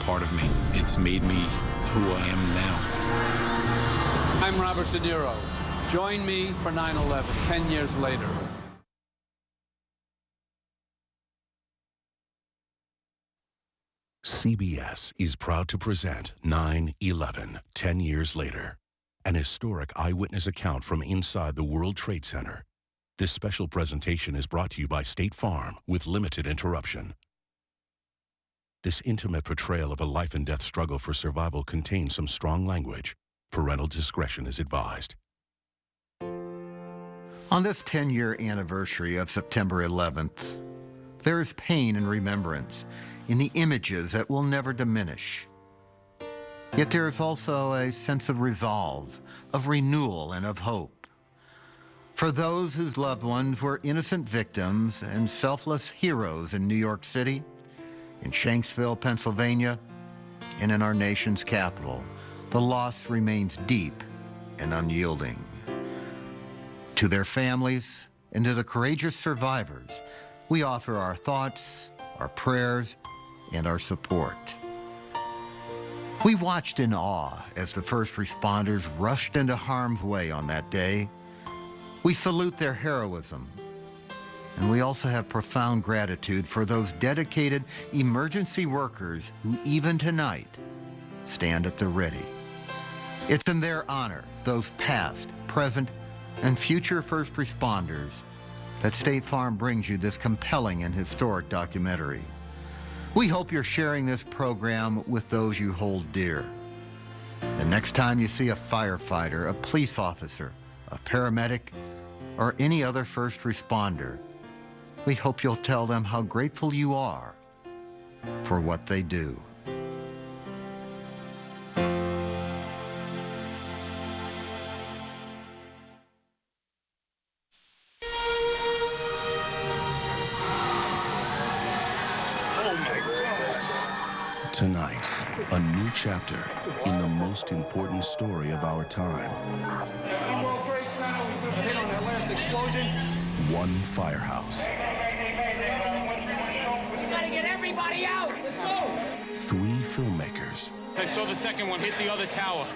part of me. It's made me who I am now. I'm Robert De Niro. Join me for 9/11, 10 years later. CBS is proud to present 9/11, 10 years later, an historic eyewitness account from inside the World Trade Center. This special presentation is brought to you by State Farm with limited interruption. This intimate portrayal of a life and death struggle for survival contains some strong language. Parental discretion is advised. On this 10-year anniversary of September 11th, there is pain and remembrance in the images that will never diminish. Yet there is also a sense of resolve, of renewal, and of hope. For those whose loved ones were innocent victims and selfless heroes in New York City, in Shanksville, Pennsylvania, and in our nation's capital, the loss remains deep and unyielding. To their families and to the courageous survivors, we offer our thoughts, our prayers, and our support. We watched in awe as the first responders rushed into harm's way on that day. We salute their heroism, and we also have profound gratitude for those dedicated emergency workers who even tonight stand at the ready. It's in their honor, those past, present, and future first responders, that State Farm brings you this compelling and historic documentary. We hope you're sharing this program with those you hold dear. The next time you see a firefighter, a police officer, a paramedic, or any other first responder, we hope you'll tell them how grateful you are for what they do. Tonight, a new chapter in the most important story of our time. World Trade Center, we took a hit on that last explosion. One firehouse. We gotta get everybody out. Let's go. Three filmmakers. I saw the second one hit the other tower.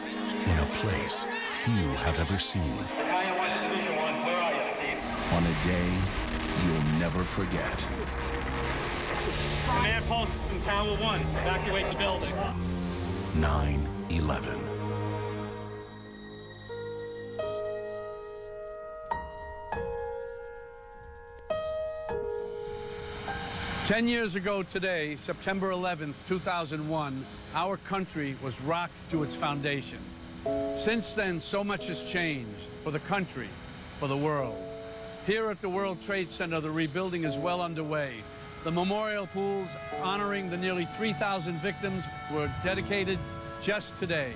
In a place few have ever seen. Battalion 1, Division 1, where are you, Steve? On a day you'll never forget. Command post from Tower 1, evacuate the building. 9/11. Ten years ago today, September 11th, 2001, our country was rocked to its foundation. Since then, so much has changed for the country, for the world. Here at the World Trade Center, the rebuilding is well underway. The memorial pools honoring the nearly 3,000 victims were dedicated just today.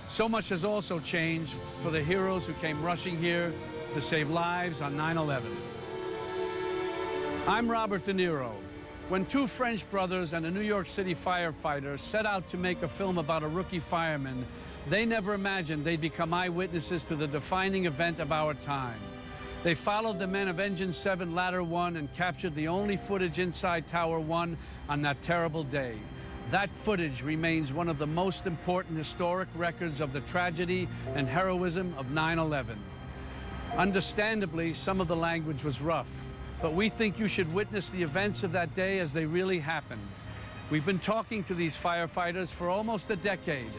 So much has also changed for the heroes who came rushing here to save lives on 9/11. I'm Robert De Niro. When two French brothers and a New York City firefighter set out to make a film about a rookie fireman, they never imagined they'd become eyewitnesses to the defining event of our time. They followed the men of Engine 7 Ladder 1 and captured the only footage inside Tower 1 on that terrible day. That footage remains one of the most important historic records of the tragedy and heroism of 9/11. Understandably, some of the language was rough, but we think you should witness the events of that day as they really happened. We've been talking to these firefighters for almost a decade.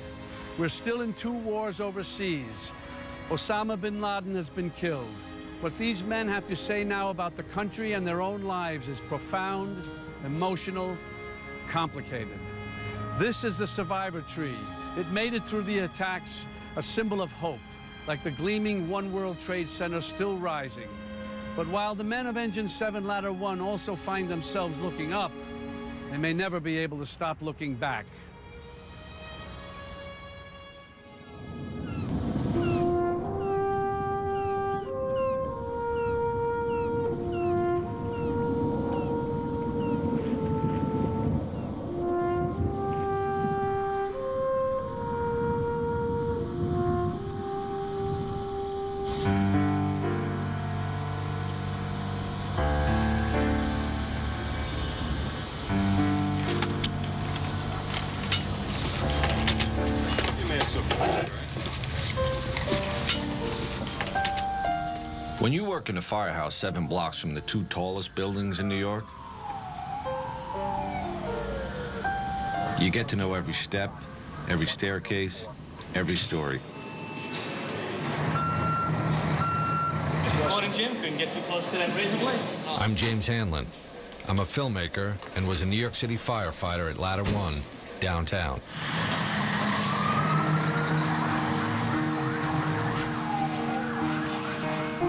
We're still in 2 wars overseas. Osama bin Laden has been killed. What these men have to say now about the country and their own lives is profound, emotional, complicated. This is the survivor tree. It made it through the attacks, a symbol of hope, like the gleaming One World Trade Center still rising. But while the men of Engine 7 Ladder 1 also find themselves looking up, they may never be able to stop looking back. awesome. When you work in a firehouse 7 blocks from the 2 tallest buildings in New York, you get to know every step, every staircase, every story. Morning, Jim. Couldn't get too close to that razor blade. I'm James Hanlon. I'm a filmmaker and was a New York City firefighter at Ladder 1, downtown.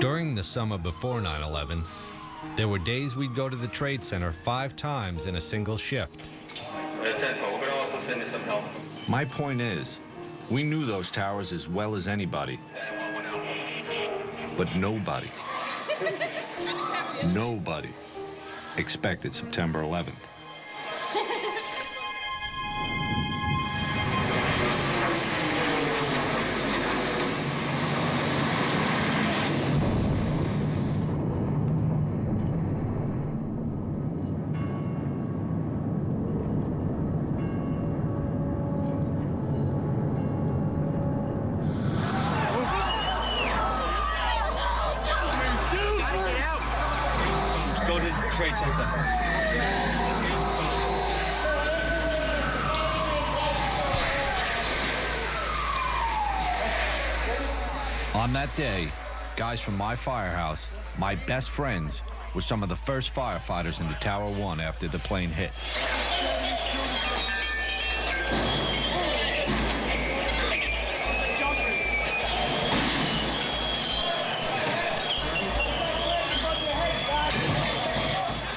During the summer before 9/11, there were days we'd go to the Trade Center 5 times in a single shift. 10-4, we're going to also send you some help. My point is, we knew those towers as well as anybody. But nobody expected September 11th. Go to the Trade Center. On that day, guys from my firehouse, my best friends, were some of the first firefighters into Tower 1 after the plane hit.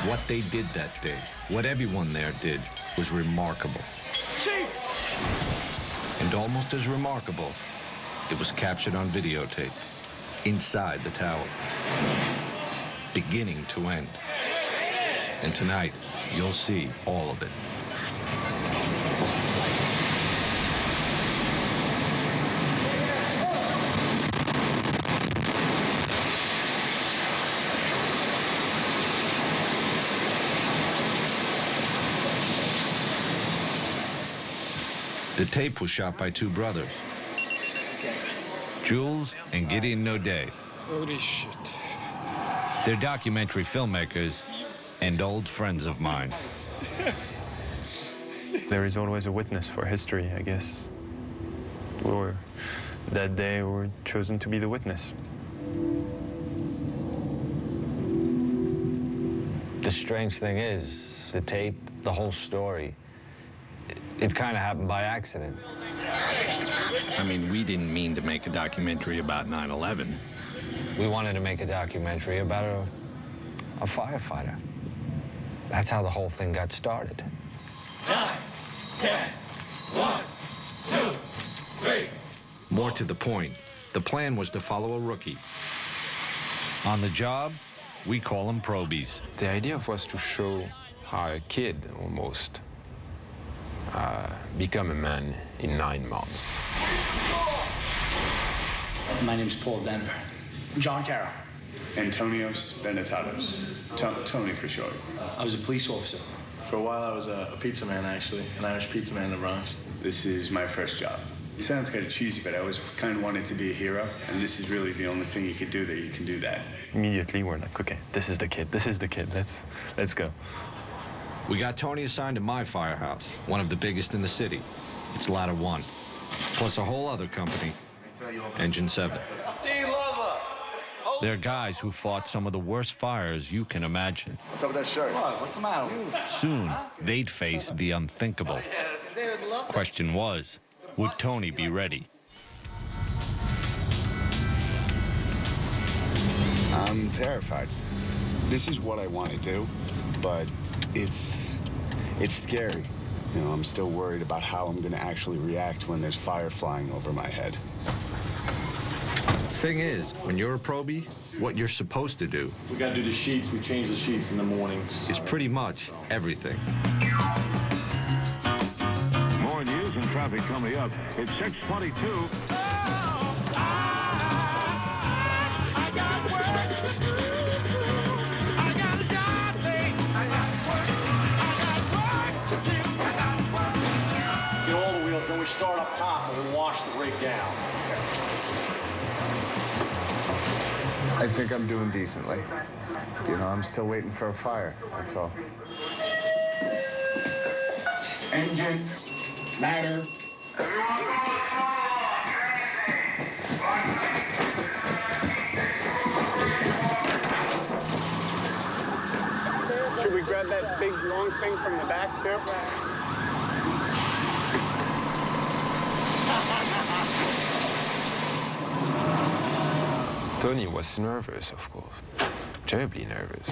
What they did that day, what everyone there did, was remarkable. And almost as remarkable, it was captured on videotape, inside the tower, beginning to end. And tonight, you'll see all of it. The tape was shot by 2 brothers, Jules and Gideon Naudet. Holy shit. They're documentary filmmakers and old friends of mine. There is always a witness for history, I guess. Or that day we were chosen to be the witness. The strange thing is, the tape, the whole story, it kind of happened by accident. I mean, we didn't mean to make a documentary about 9/11. We wanted to make a documentary about a firefighter. That's how the whole thing got started. 9, 10, 1, 2, 3. More to the point, the plan was to follow a rookie. On the job, we call them probies. The idea was to show how a kid, almost, become a man in 9 months. My name's Paul Denver. John Carroll. Antonios Benetatos. Tony for short. I was a police officer. For a while, I was a pizza man, actually, an Irish pizza man in the Bronx. This is my first job. It sounds kind of cheesy, but I always kind of wanted to be a hero, and this is really the only thing you could do that you can do that. Immediately, we're like, okay, this is the kid. This is the kid. Let's go. We got Tony assigned to my firehouse, one of the biggest in the city. It's Ladder 1, plus a whole other company, Engine 7. They're guys who fought some of the worst fires you can imagine. What's up with that shirt? What's the matter? Soon, they'd face the unthinkable. Question was, would Tony be ready? I'm terrified. This is what I want to do, but it's scary. You know, I'm still worried about how I'm going to actually react when there's fire flying over my head. Thing is, when you're a probie, what you're supposed to do, We gotta do the sheets. We change the sheets in the mornings. is pretty much everything. More news and traffic coming up. It's 6:22. Get all the wheels, then we start up top. and wash the rig down. I think I'm doing decently. You know, I'm still waiting for a fire, that's all. Engine, ladder. Should we grab that big long thing from the back too? Tony was nervous, of course, terribly nervous.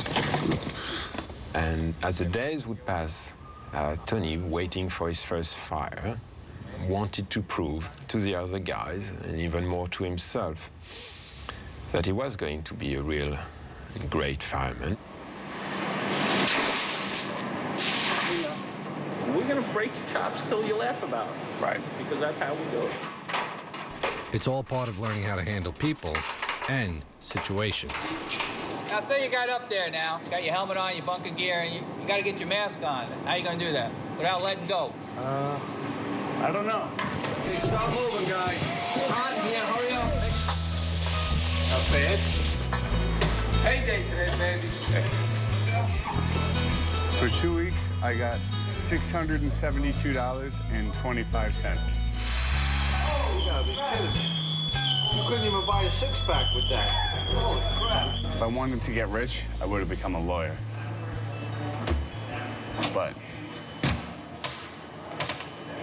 And as the days would pass, Tony, waiting for his first fire, wanted to prove to the other guys, and even more to himself, that he was going to be a real great fireman. We're going to break your chops till you laugh about it. Right. Because that's how we do it. It's all part of learning how to handle people and situations. Now, say you got up there now, got your helmet on, your bunker gear, and you got to get your mask on. How you going to do that without letting go? I don't know. Okay, stop moving, guys. Hot in here, hurry up. Not bad. Payday today, baby. Yes. For 2 weeks, I got $672.25. Oh, you gotta be kidding me. You couldn't even buy a six-pack with that. Holy crap. If I wanted to get rich, I would have become a lawyer. But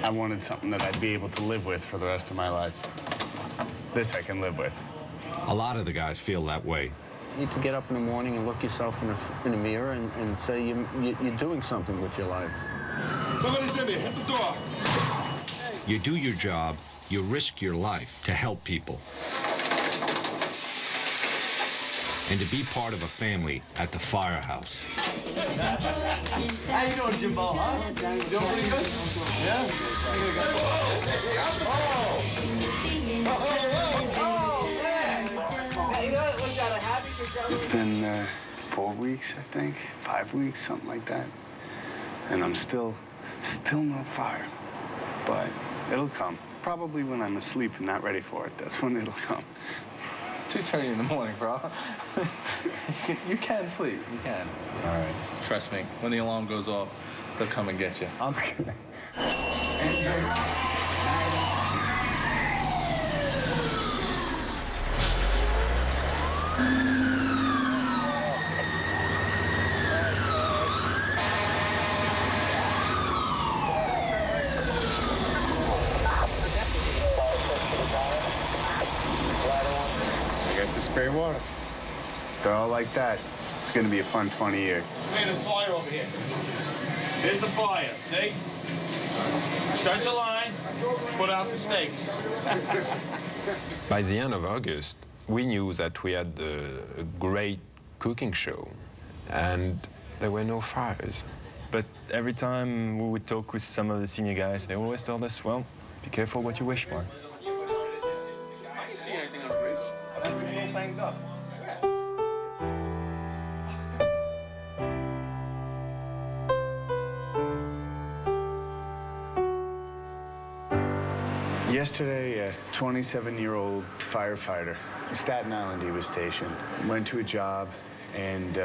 I wanted something that I'd be able to live with for the rest of my life. This I can live with. A lot of the guys feel that way. You need to get up in the morning and look yourself in the mirror and say you're doing something with your life. Somebody's in there. Hit the door. You do your job, you risk your life to help people. And to be part of a family at the firehouse. How you doing, Jimbo, huh? You doing pretty good? Yeah? It's been 4 weeks, I think, 5 weeks, something like that. And I'm still no fire. But it'll come. Probably when I'm asleep and not ready for it. That's when it'll come. It's 2:30 in the morning, bro. You can sleep. You can. All right. Trust me. When the alarm goes off, they'll come and get you. Okay. Spray water. They're all like that. It's going to be a fun 20 years. Man, there's fire over here. Here's the fire, see? Stretch a line, put out the stakes. By the end of August, we knew that we had a great cooking show, and there were no fires. But every time we would talk with some of the senior guys, they always told us, well, be careful what you wish for. I didn't see anything on the bridge. I think we're all banged up. Yesterday, a 27-year-old firefighter, in Staten Island he was stationed, went to a job and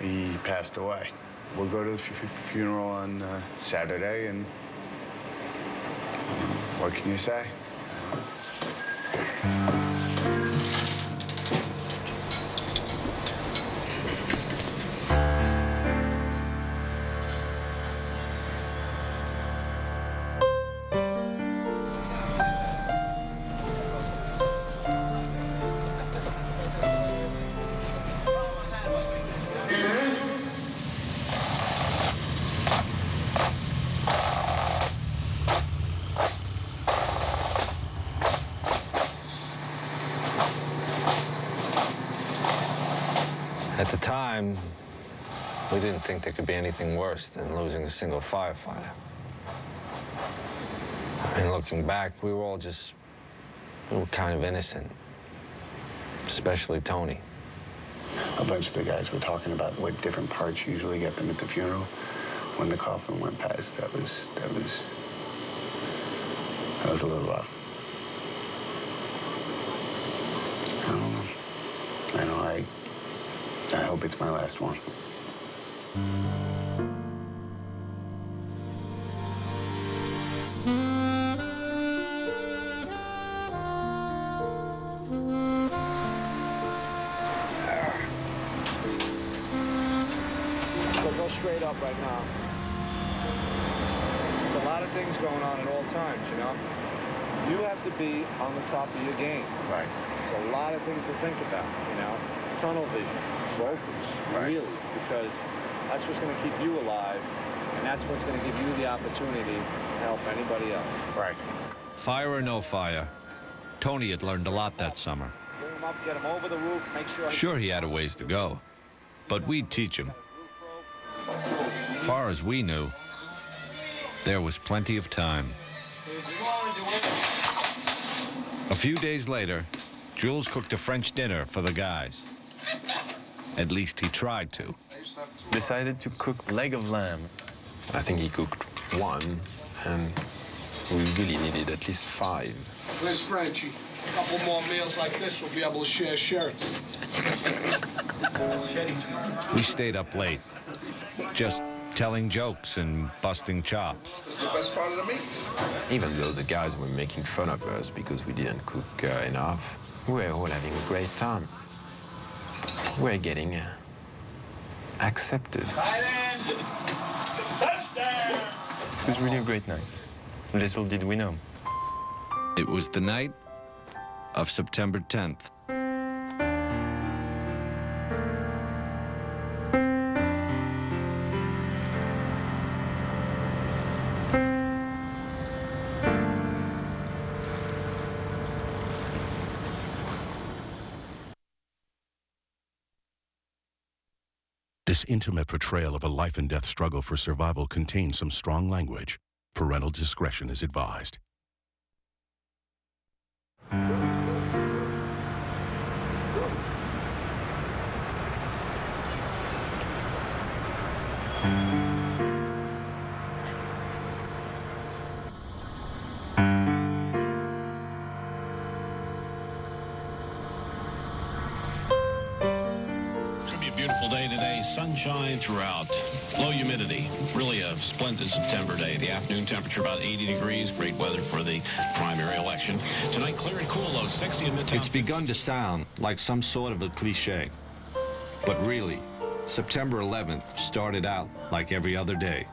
he passed away. We'll go to the funeral on Saturday, and what can you say? At the time, we didn't think there could be anything worse than losing a single firefighter. And looking back, we were kind of innocent, especially Tony. A bunch of the guys were talking about what different parts usually get them at the funeral. When the coffin went past, that was That was a little rough. I don't know. I hope it's my last one. So go straight up right now. There's a lot of things going on at all times, you know? You have to be on the top of your game. Right. There's a lot of things to think about, you know? Tunnel vision, focus, really, because that's what's going to keep you alive, and that's what's going to give you the opportunity to help anybody else. Right. Fire or no fire, Tony had learned a lot that summer. Bring him up, get him over the roof, make sure... Sure, he had a ways to go, but we'd teach him. Far as we knew, there was plenty of time. A few days later, Jules cooked a French dinner for the guys. At least he tried to. Decided to cook leg of lamb. I think he cooked one, and we really needed at least 5. Where's Frenchie? A couple more meals like this, we'll be able to share shirts. We stayed up late, just telling jokes and busting chops. This is the best part of the meat. Even though the guys were making fun of us because we didn't cook enough, we were all having a great time. We're getting accepted. It was really a great night. Little did we know. It was the night of September 10th. This intimate portrayal of a life and death struggle for survival contains some strong language. Parental discretion is advised. Beautiful day today, sunshine throughout, low humidity, really a splendid September day. The afternoon temperature about 80 degrees, great weather for the primary election. Tonight, clear and cool, low 60 in Midtown. It's begun to sound like some sort of a cliche, but really, September 11th started out like every other day.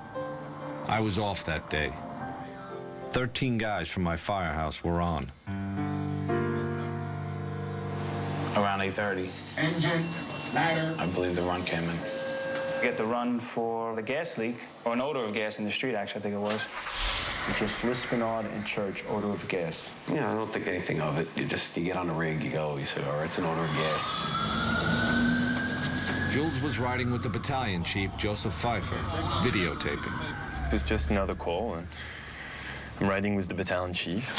I was off that day. 13 guys from my firehouse were on. Around 8:30. Engine, ladder. I believe the run came in. Get the run for the gas leak, or an odor of gas in the street, actually, I think it was. It's just Lispinard and Church, odor of gas. Yeah, I don't think anything of it. You get on the rig, you go, you say, all right, it's an odor of gas. Jules was riding with the battalion chief, Joseph Pfeiffer, videotaping. It was just another call, and I'm riding with the battalion chief.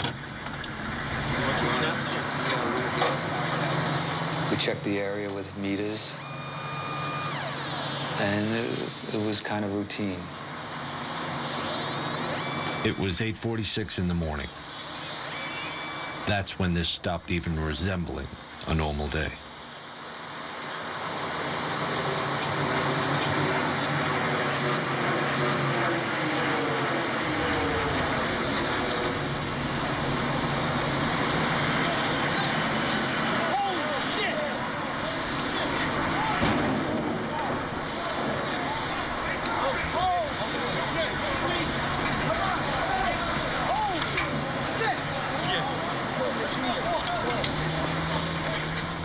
We checked the area with meters, and it was kind of routine. It was 8:46 in the morning. That's when this stopped even resembling a normal day.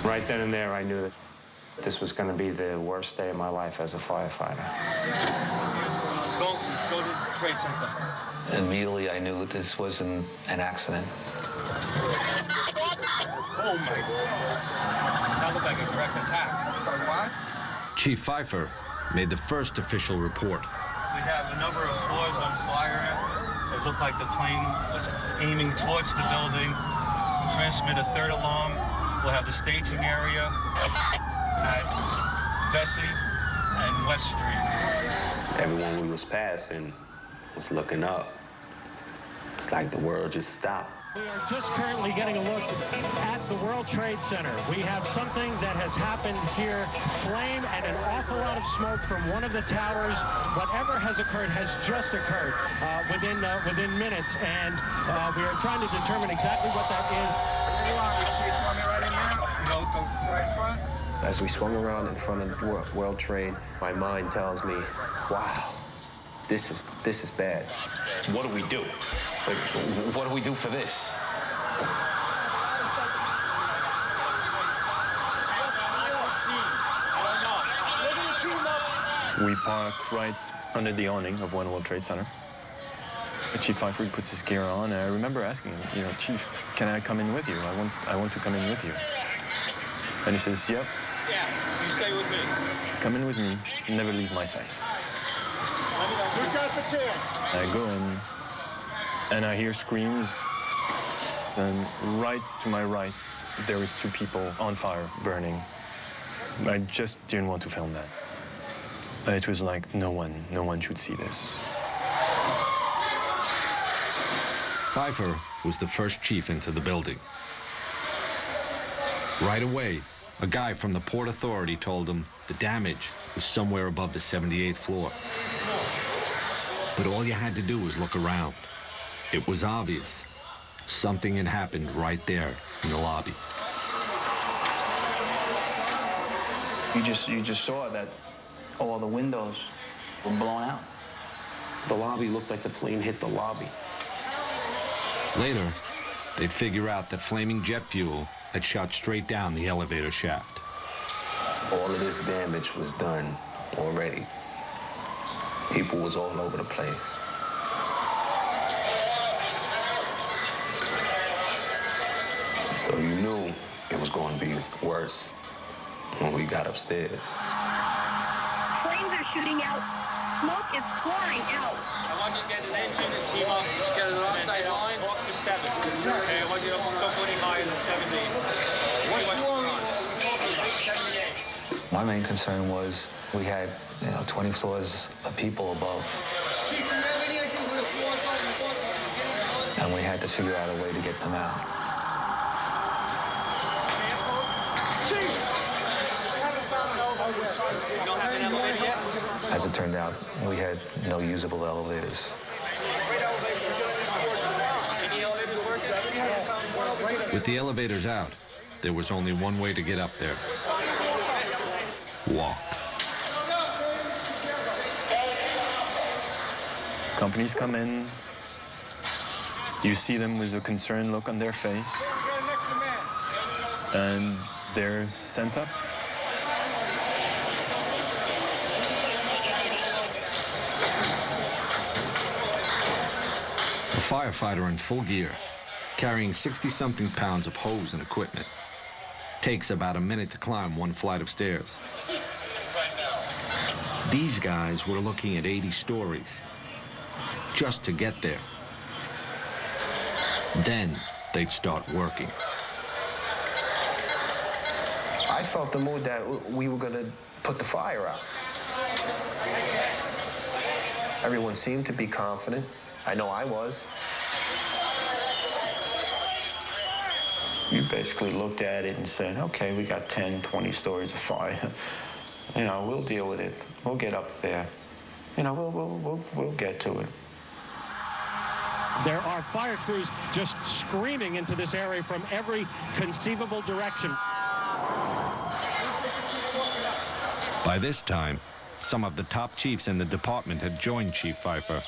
Right then and there, I knew that this was going to be the worst day of my life as a firefighter. Go to the Trade Center. Immediately, I knew this wasn't an accident. Oh, my God. That looked like a direct attack. What? Chief Pfeiffer made the first official report. We have a number of floors on fire. It looked like the plane was aiming towards the building. Transmit a third alarm. We'll have the staging area at Vesey and West Street. Everyone we was passing was looking up. It's like the world just stopped. We are just currently getting a look at the World Trade Center. We have something that has happened here. Flame and an awful lot of smoke from one of the towers. Whatever has occurred has just occurred within minutes, and we are trying to determine exactly what that is. As we swung around in front of the World Trade, my mind tells me, wow, this is bad. What do we do? Like, what do we do for this? We park right under the awning of One World Trade Center. Chief Pfeiffer puts his gear on, and I remember asking him, Chief, can I come in with you? I want to come in with you. And he says, yep. Yeah, you stay with me. Come in with me, never leave my sight. I go in, and I hear screams, and right to my right, there was 2 people on fire, burning. I just didn't want to film that. It was like, no one should see this. Pfeiffer was the first chief into the building. Right away, a guy from the Port Authority told him the damage was somewhere above the 78th floor. But all you had to do was look around. It was obvious. Something had happened right there in the lobby. You just saw that all the windows were blown out. The lobby looked like the plane hit the lobby. Later, they'd figure out that flaming jet fuel had shot straight down the elevator shaft. All of this damage was done already. People was all over the place. So you knew it was going to be worse when we got upstairs. Flames are shooting out. Smoke is flying out. I want you to get an engine and team up. Just get an offside line. Talk to 7. I want you to go any higher than 70. What's going on? 78. My main concern was we had 20 floors of people above. And we had to figure out a way to get them out. As it turned out, we had no usable elevators. With the elevators out, there was only one way to get up there. Walk. Companies come in. You see them with a concerned look on their face. And they're sent up. A firefighter in full gear, carrying 60-something pounds of hose and equipment. Takes about a minute to climb one flight of stairs. These guys were looking at 80 stories just to get there. Then they'd start working. I felt the mood that we were going to put the fire out. Everyone seemed to be confident. I know I was. You basically looked at it and said, okay, we got 10, 20 stories of fire. We'll deal with it. We'll get up there. We'll get to it. There are fire crews just screaming into this area from every conceivable direction. By this time, some of the top chiefs in the department had joined Chief Pfeiffer,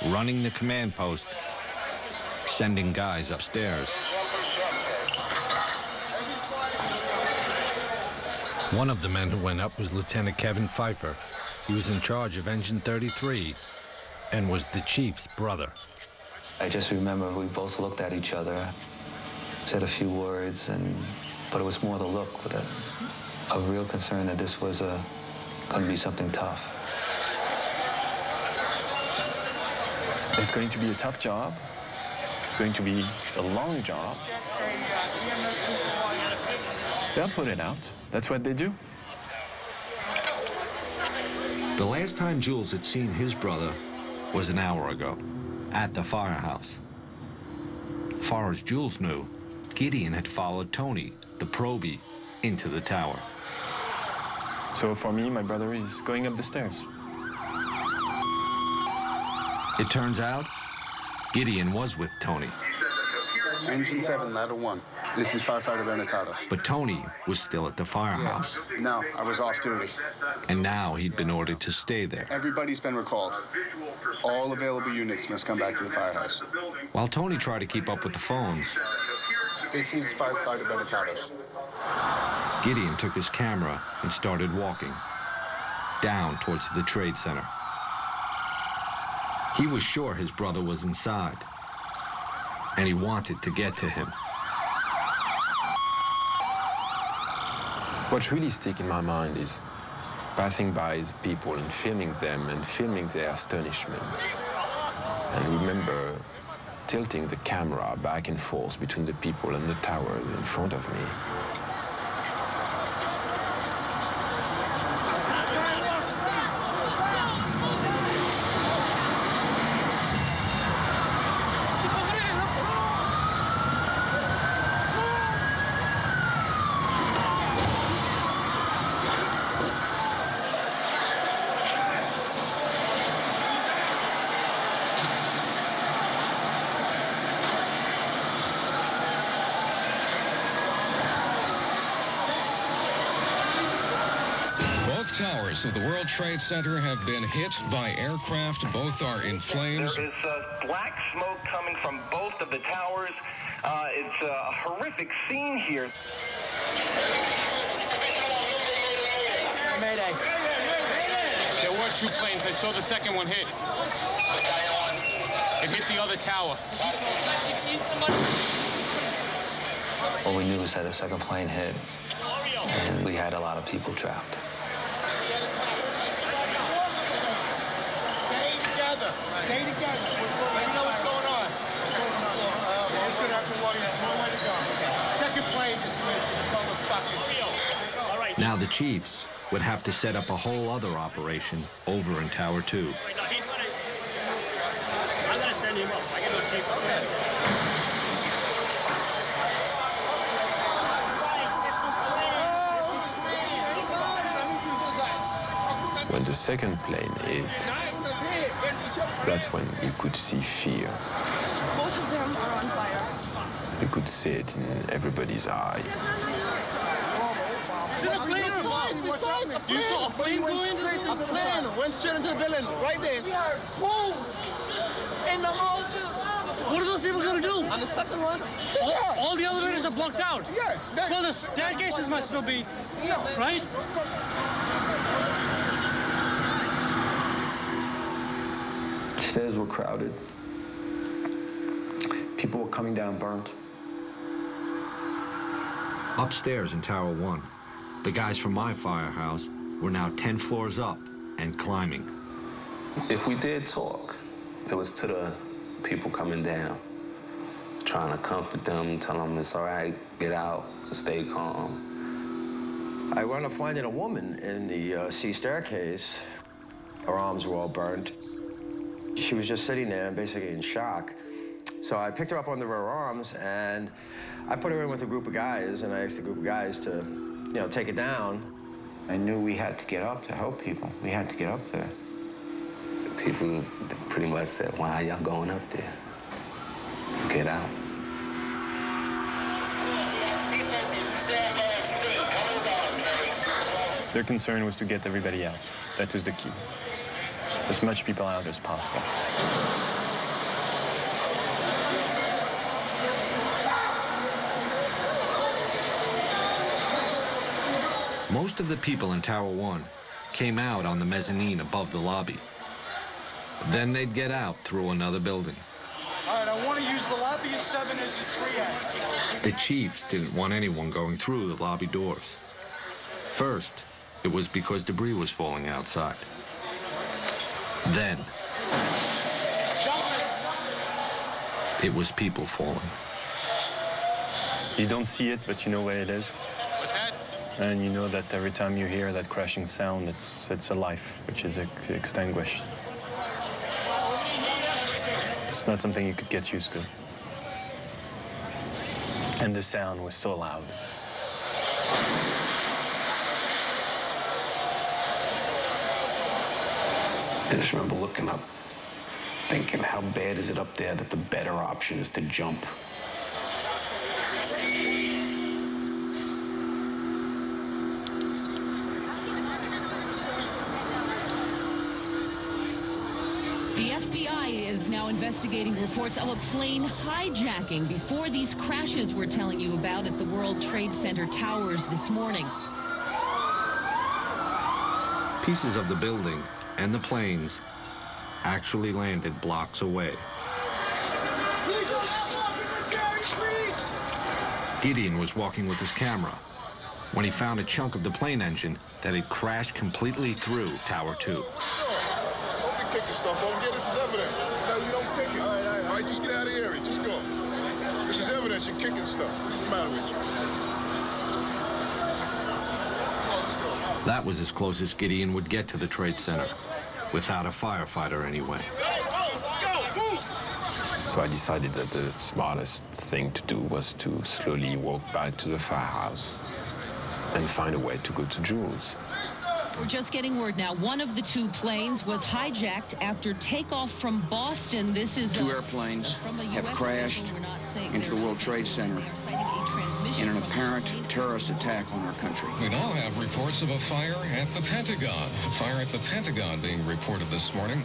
running the command post, sending guys upstairs. One of the men who went up was Lieutenant Kevin Pfeiffer. He was in charge of Engine 33 and was the chief's brother. I just remember we both looked at each other, said a few words, but it was more the look with a real concern that this was going to be something tough. It's going to be a tough job. It's going to be a long job. They'll put it out. That's what they do. The last time Jules had seen his brother was an hour ago. at the firehouse. Far as Jules knew, Gideon had followed Tony, the probie, into the tower. So for me, my brother is going up the stairs. It turns out, Gideon was with Tony. Engine 7, ladder 1. This is firefighter Bernatados. But Tony was still at the firehouse. No, I was off duty. And now he'd been ordered to stay there. Everybody's been recalled. All available units must come back to the firehouse. While Tony tried to keep up with the phones, This is firefighter Bernatados. Gideon took his camera and started walking down towards the trade center. He was sure his brother was inside, and he wanted to get to him. What really sticks in my mind is passing by the people and filming them and filming their astonishment. And remember tilting the camera back and forth between the people and the tower in front of me. Towers of the World Trade Center have been hit by aircraft. Both are in flames. There is black smoke coming from both of the towers. It's a horrific scene here. Mayday. There were two planes. I saw the second one hit. It hit the other tower. All we knew was that a second plane hit, and we had a lot of people trapped. Stay together. You know what's going on. We're just going to have to walk that one way to go. Second plane is fucking. All right. Now the Chiefs would have to set up a whole other operation over in Tower 2. I'm going to send him up. I can go Chief up there. When the second plane hit, that's when you could see fear. Both of them are on fire. You could see it in everybody's eye. You saw a plane go in? A plane went straight into the building, right there. We are boom in the whole building. What are those people going to do? On the second one? All the elevators are blocked out. Yeah. Well, the staircases must still be, right? Stairs were crowded. People were coming down burnt. Upstairs in Tower 1, the guys from my firehouse were now 10 floors up and climbing. If we did talk, it was to the people coming down, trying to comfort them, tell them it's all right, get out, stay calm. I wound up finding a woman in the C staircase. Her arms were all burnt. She was just sitting there, basically in shock. So I picked her up under her arms, and I put her in with a group of guys, and I asked the group of guys to, take it down. I knew we had to get up to help people. We had to get up there. People pretty much said, why are y'all going up there? Get out. Their concern was to get everybody out. That was the key. As much people out as possible. Most of the people in Tower 1 came out on the mezzanine above the lobby. Then they'd get out through another building. All right, I want to use the lobby of 7 as a triage. The Chiefs didn't want anyone going through the lobby doors. First, it was because debris was falling outside. Then, it was people falling. You don't see it, but you know where it is. What's that? And you know that every time you hear that crashing sound, it's a life which is extinguished. It's It's not something you could get used to. And the sound was so loud. I just remember looking up, thinking, how bad is it up there that the better option is to jump? The FBI is now investigating reports of a plane hijacking before these crashes we're telling you about at the World Trade Center towers this morning. Pieces of the building and the planes actually landed blocks away. Gideon was walking with his camera when he found a chunk of the plane engine that had crashed completely through Tower 2. Don't be kicking stuff over here. This is evidence. No, you don't kick it. All right, just get out of the area. Just go. This is evidence. You're kicking stuff. What's the matter with you? That was as close as Gideon would get to the Trade Center, without a firefighter anyway. So I decided that the smartest thing to do was to slowly walk back to the firehouse and find a way to go to Jules. We're just getting word now. One of the two planes was hijacked after takeoff from Boston. This is two airplanes have crashed into the World Trade Center in an apparent terrorist attack on our country. We now have reports of a fire at the Pentagon. A fire at the Pentagon being reported this morning.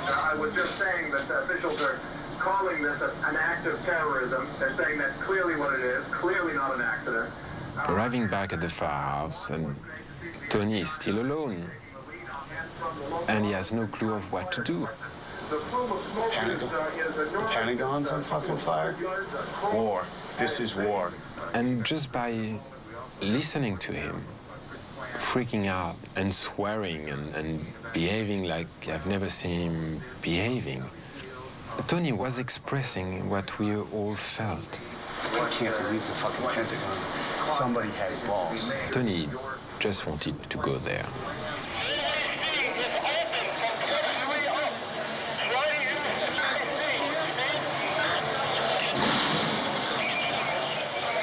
I was just saying that the officials are calling this an act of terrorism. They're saying that's clearly what it is, clearly not an accident. Arriving back at the firehouse, and Tony is still alone, and he has no clue of what to do. The Pentagon's on fucking fire? War. This is war. And just by listening to him, freaking out and swearing and behaving like I've never seen him behaving, Tony was expressing what we all felt. I can't believe the fucking Pentagon. Somebody has balls. Tony just wanted to go there.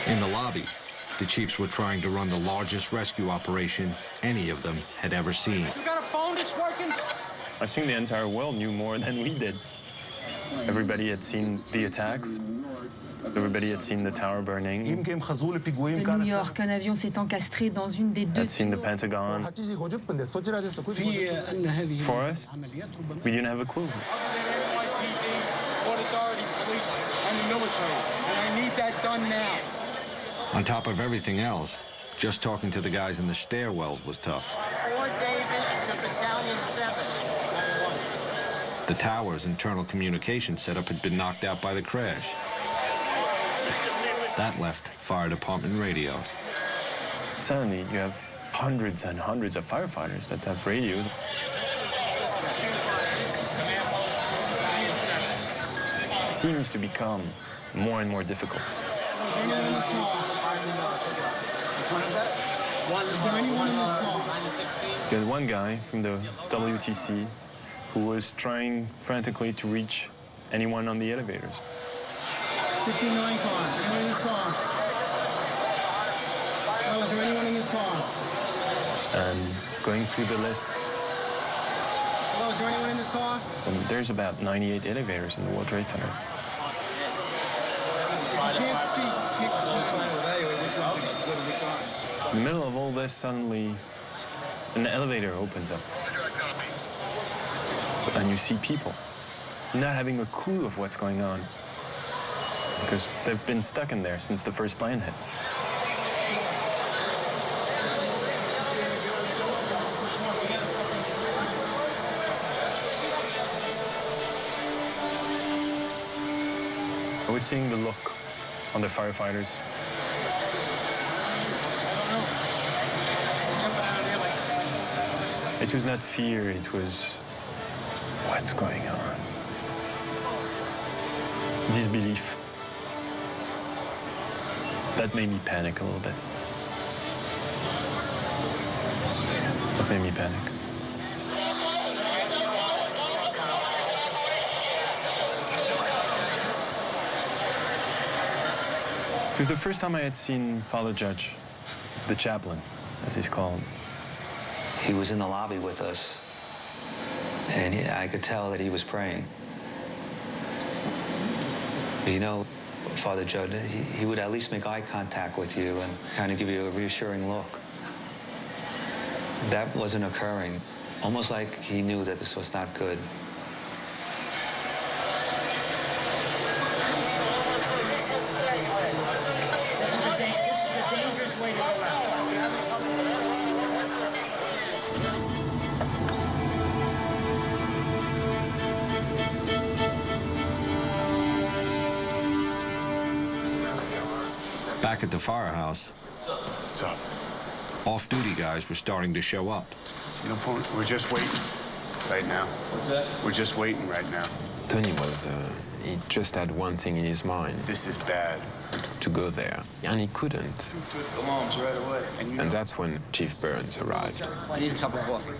In the lobby, the chiefs were trying to run the largest rescue operation any of them had ever seen. You got a phone that's working? I think the entire world knew more than we did. Everybody had seen the attacks. Everybody had seen the tower burning. De New York, un avion s'est encastré dans une des deux. Had seen the Pentagon. For us, we didn't have a clue. Port Authority, police, and the military. And I need that done now. On top of everything else, just talking to the guys in the stairwells was tough. Fort David to Battalion 7. The tower's internal communication setup had been knocked out by the crash. That left fire department radios. Suddenly, you have hundreds and hundreds of firefighters that have radios. It seems to become more and more difficult. Is there anyone in this car? Is there anyone in this car? You had one guy from the WTC who was trying frantically to reach anyone on the elevators. 69 car. Anyone in this car? Oh, is there anyone in this car? And going through the list, Hello, is there anyone in this car? and there's about 98 elevators in the World Trade Center. If you can't speak, kick In the middle of all this, suddenly an elevator opens up. And you see people not having a clue of what's going on, because they've been stuck in there since the first plane hit. I was seeing the look on the firefighters. It was not fear, it was what's going on. Disbelief. That made me panic a little bit. That made me panic. It was the first time I had seen Father Judge, the chaplain, as he's called. He was in the lobby with us, and I could tell that he was praying. You know, Father Judd, he would at least make eye contact with you and kind of give you a reassuring look. That wasn't occurring, almost like he knew that this was not good. This is a dangerous way to go out. Back at the firehouse, What's up? off-duty guys were starting to show up. You know, we're just waiting right now. What's that? We're just waiting right now. Tony was, he just had one thing in his mind. This is bad. To go there, and he couldn't. Swift alarms right away. And that's when Chief Burns arrived. I need a cup of coffee.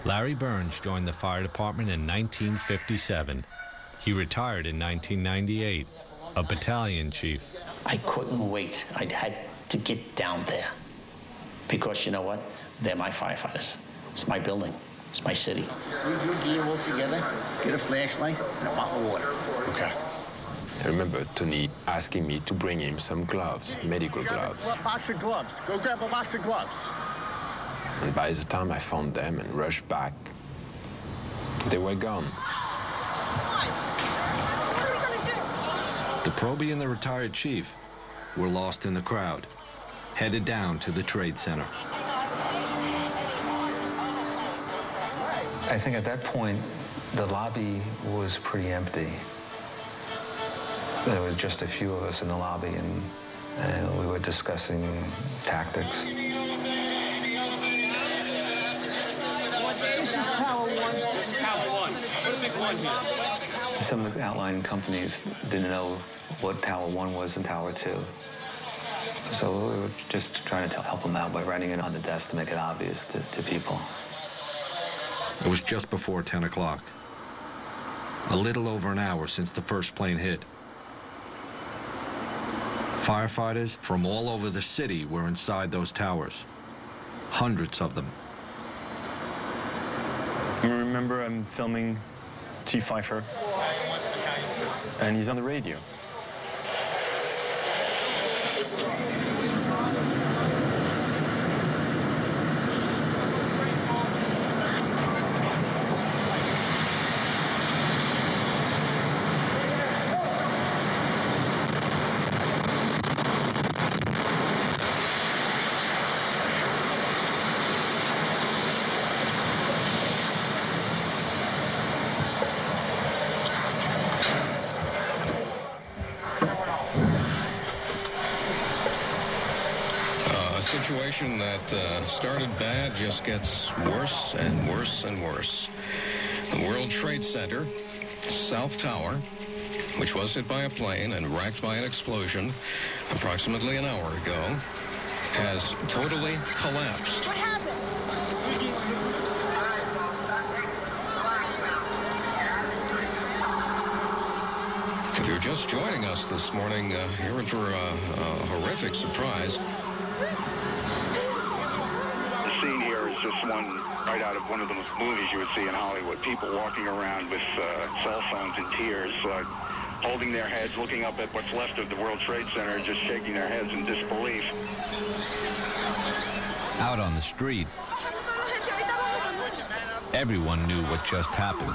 Larry Burns joined the fire department in 1957. He retired in 1998, a battalion chief. I couldn't wait. I had to get down there. Because you know what? They're my firefighters. It's my building. It's my city. Leave your gear all together, get a flashlight, and a bottle of water. Okay. I remember Tony asking me to bring him some gloves, medical gloves. Grab a box of gloves. Go grab a box of gloves. And by the time I found them and rushed back, they were gone. The probie and the retired chief were lost in the crowd, headed down to the Trade Center. I think at that point, the lobby was pretty empty. There was just a few of us in the lobby, and we were discussing tactics. This is Tower 1. This is Tower 1. Put a big 1 here. Some of the outlying companies didn't know what Tower 1 was and Tower 2. So we were just trying to help them out by writing it on the desk to make it obvious to people. It was just before 10 o'clock. A little over an hour since the first plane hit. Firefighters from all over the city were inside those towers. Hundreds of them. I remember I'm filming Chief Pfeiffer, and he's on the radio. Situation that started bad just gets worse and worse and worse. The World Trade Center, South Tower, which was hit by a plane and racked by an explosion approximately an hour ago, has totally collapsed. What happened? If you're just joining us this morning, you're in for a horrific surprise. The scene here is just one right out of one of the movies you would see in Hollywood. People walking around with cell phones in tears, holding their heads, looking up at what's left of the World Trade Center, and just shaking their heads in disbelief. Out on the street, everyone knew what just happened.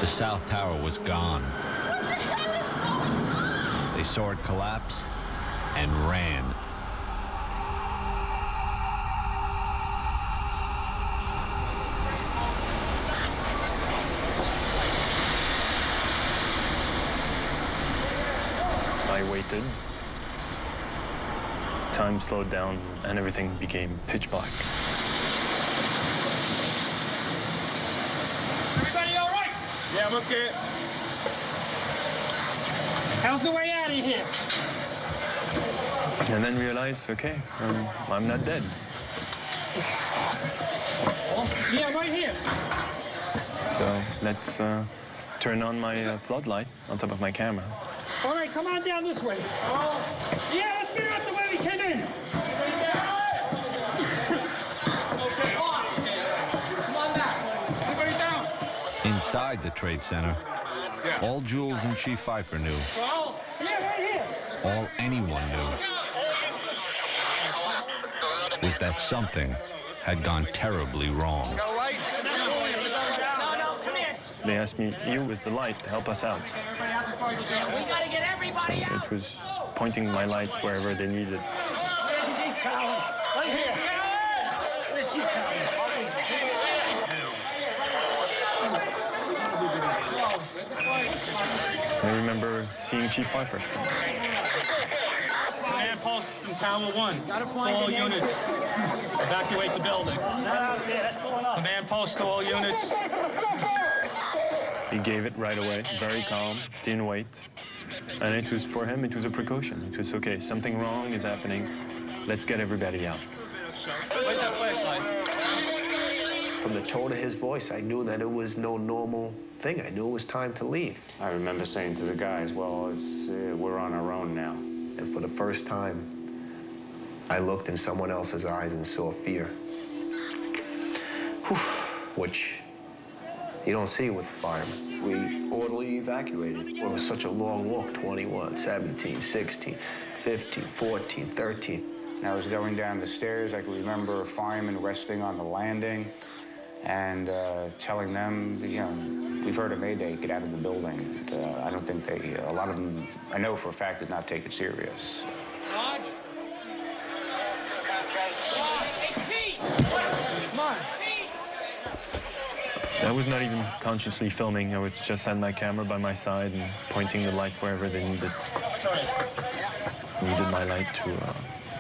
The South Tower was gone. They saw it collapse and ran. I waited. Time slowed down and everything became pitch black. Everybody all right? Yeah, I'm okay. How's the way out of here? And then realized, okay, I'm not dead. Yeah, right here. So let's turn on my floodlight on top of my camera. All right, come on down this way. Yeah, let's get out the way we came in. Okay. Come on back. Everybody down. Inside the Trade Center, all Jules and Chief Pfeiffer knew, Yeah, right here. all anyone knew, was that something had gone terribly wrong. They asked me, you with the light, help us out. We gotta get everybody So it was pointing my light wherever they needed. Where's Chief Cowan? Right here. Where's Chief Cowan? I remember seeing Chief Pfeiffer. Command post from Tower 1. To all units. Evacuate the building. Command post to all units. He gave it right away, very calm, didn't wait. And it was, for him, it was a precaution. It was, okay, something wrong is happening. Let's get everybody out. Where's that flashlight? From the tone of his voice, I knew that it was no normal thing. I knew it was time to leave. I remember saying to the guys, well, we're on our own now. And for the first time, I looked in someone else's eyes and saw fear. Which you don't see with the firemen. We orderly evacuated. It was such a long walk, 21, 17, 16, 15, 14, 13. And I was going down the stairs. I can remember a fireman resting on the landing and telling them, we've heard a mayday, get out of the building. And, I don't think a lot of them, I know for a fact, did not take it serious. Sarge? Come on. I was not even consciously filming. I was just had my camera by my side and pointing the light wherever they needed my light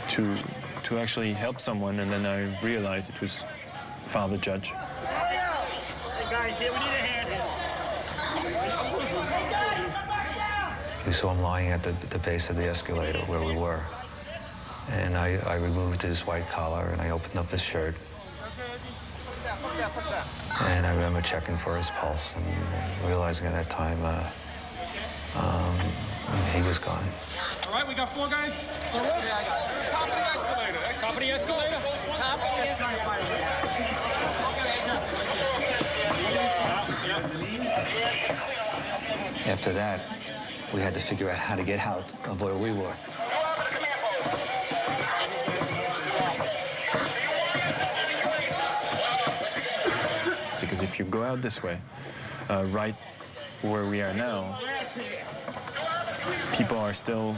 to actually help someone. And then I realized it was Father Judge. Hey guys, here we need a hand here. We saw him lying at the base of the escalator where we were. And I removed his white collar and I opened up his shirt. And I remember checking for his pulse and realizing at that time he was gone. All right, we got 4 guys. Top of the escalator. Top of the escalator. Top of the escalator. After that, we had to figure out how to get out of where we were. Because if you go out this way, right where we are now, people are still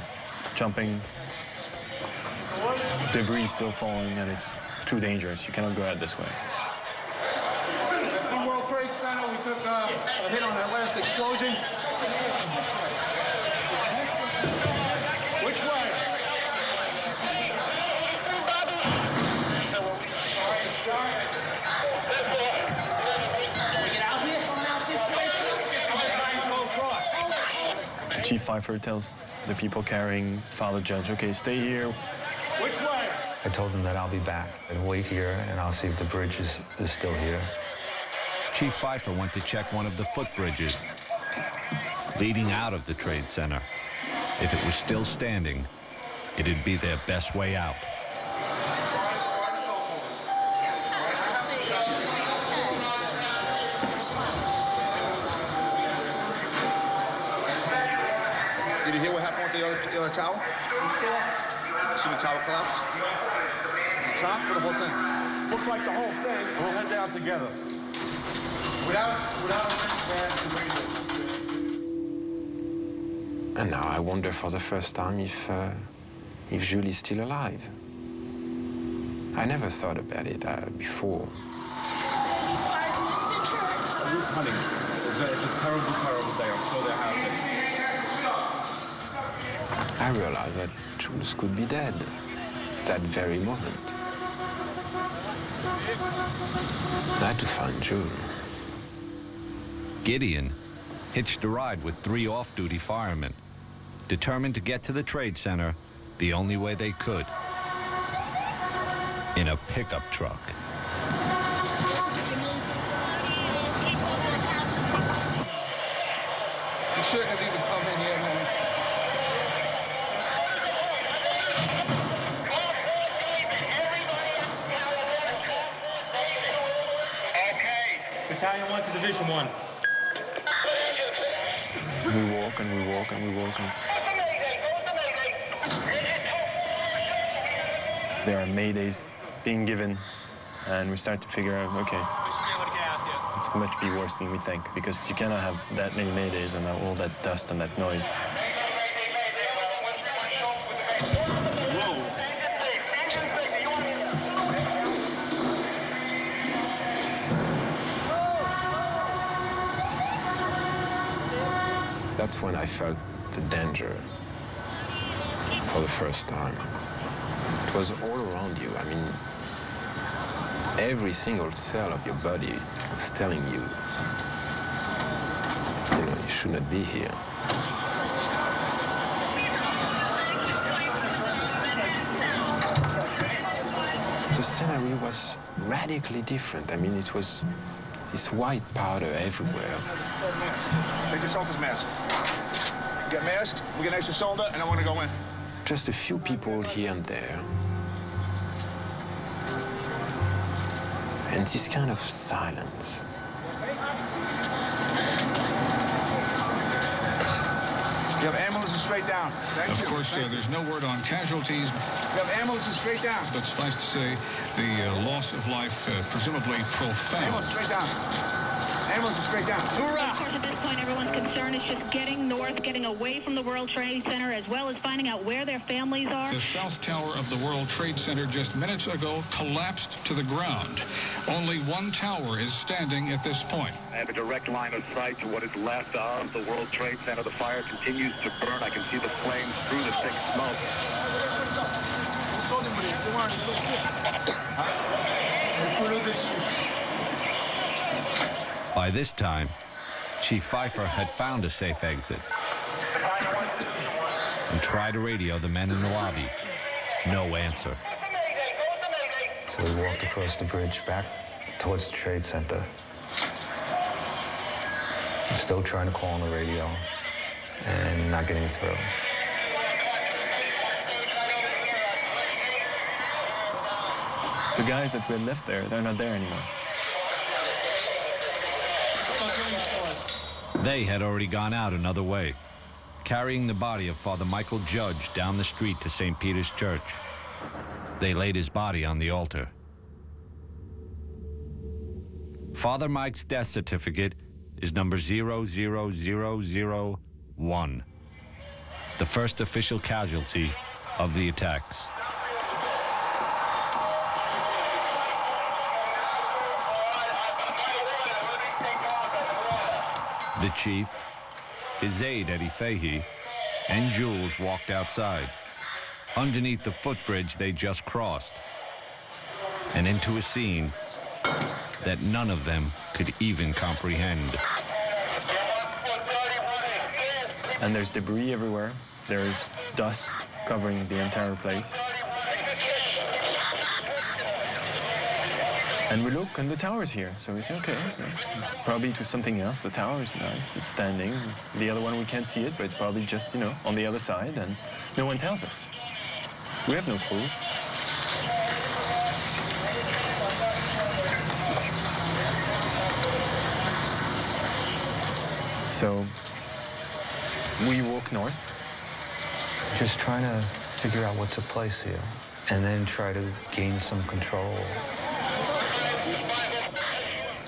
jumping, debris still falling, and it's too dangerous. You cannot go out this way. From World Trade Center, we took a hit on that last explosion. Which way? Chief Pfeiffer tells the people carrying Father Judge, okay, stay here. Which way? I told him that I'll be back and wait here and I'll see if the bridge is still here. Chief Pfeiffer went to check one of the footbridges leading out of the Trade Center. If it was still standing, it'd be their best way out. Did you hear what happened with the other tower? See the tower collapse? The top or the whole thing? Looks like the whole thing. We'll head down together. Without And now I wonder for the first time if Jules is still alive. I never thought about it before. Honey, it's a terrible, terrible day. I'm sure they're happy. I realized that Jules could be dead at that very moment. I had to find Jules. Gideon hitched a ride with 3 off-duty firemen, determined to get to the Trade Center the only way they could, in a pickup truck. You shouldn't have even come in here, man. Battalion 1 to Division 1. We walk and we walk and we walk. And there are maydays being given, and we start to figure out, okay, it's much be worse than we think, because you cannot have that many maydays and all that dust and that noise. That's when I felt the danger for the first time. It was all around you. I mean, every single cell of your body was telling you, you should not be here. The scenery was radically different. I mean, it was this white powder everywhere. Take your soldier's mask. Get masked, we get an extra soldier, and I want to go in. Just a few people here and there. And this kind of silence. You have ambulances straight down. Of course, there's no word on casualties. You have ambulances straight down. But suffice to say, the loss of life presumably profound. Ambulance straight down. Ambulance straight down. Hoorah! Of course, at this point, everyone's concern is just getting north, getting away from the World Trade Center, as well as finding out where their families are. The South Tower of the World Trade Center just minutes ago collapsed to the ground. Only one tower is standing at this point. I have a direct line of sight to what is left of the World Trade Center. The fire continues to burn. I can see the flames through the thick smoke. By this time, Chief Pfeiffer had found a safe exit and tried to radio the men in the lobby. No answer. So we walked across the bridge back towards the Trade Center. I'm still trying to call on the radio and not getting through. The guys that we had left there, they're not there anymore. They had already gone out another way, carrying the body of Father Michael Judge down the street to St. Peter's Church. They laid his body on the altar. Father Mike's death certificate is number 00001, the first official casualty of the attacks. The chief, his aide Eddie Fahey, and Jules walked outside, underneath the footbridge they just crossed, and into a scene that none of them could even comprehend. And there's debris everywhere. There's dust covering the entire place. And we look, and the tower's here. So we say, okay, probably it was something else. The tower is nice, it's standing. The other one, we can't see it, but it's probably just, on the other side, and no one tells us. We have no clue. So we walk north. Just trying to figure out what took place here, and then try to gain some control.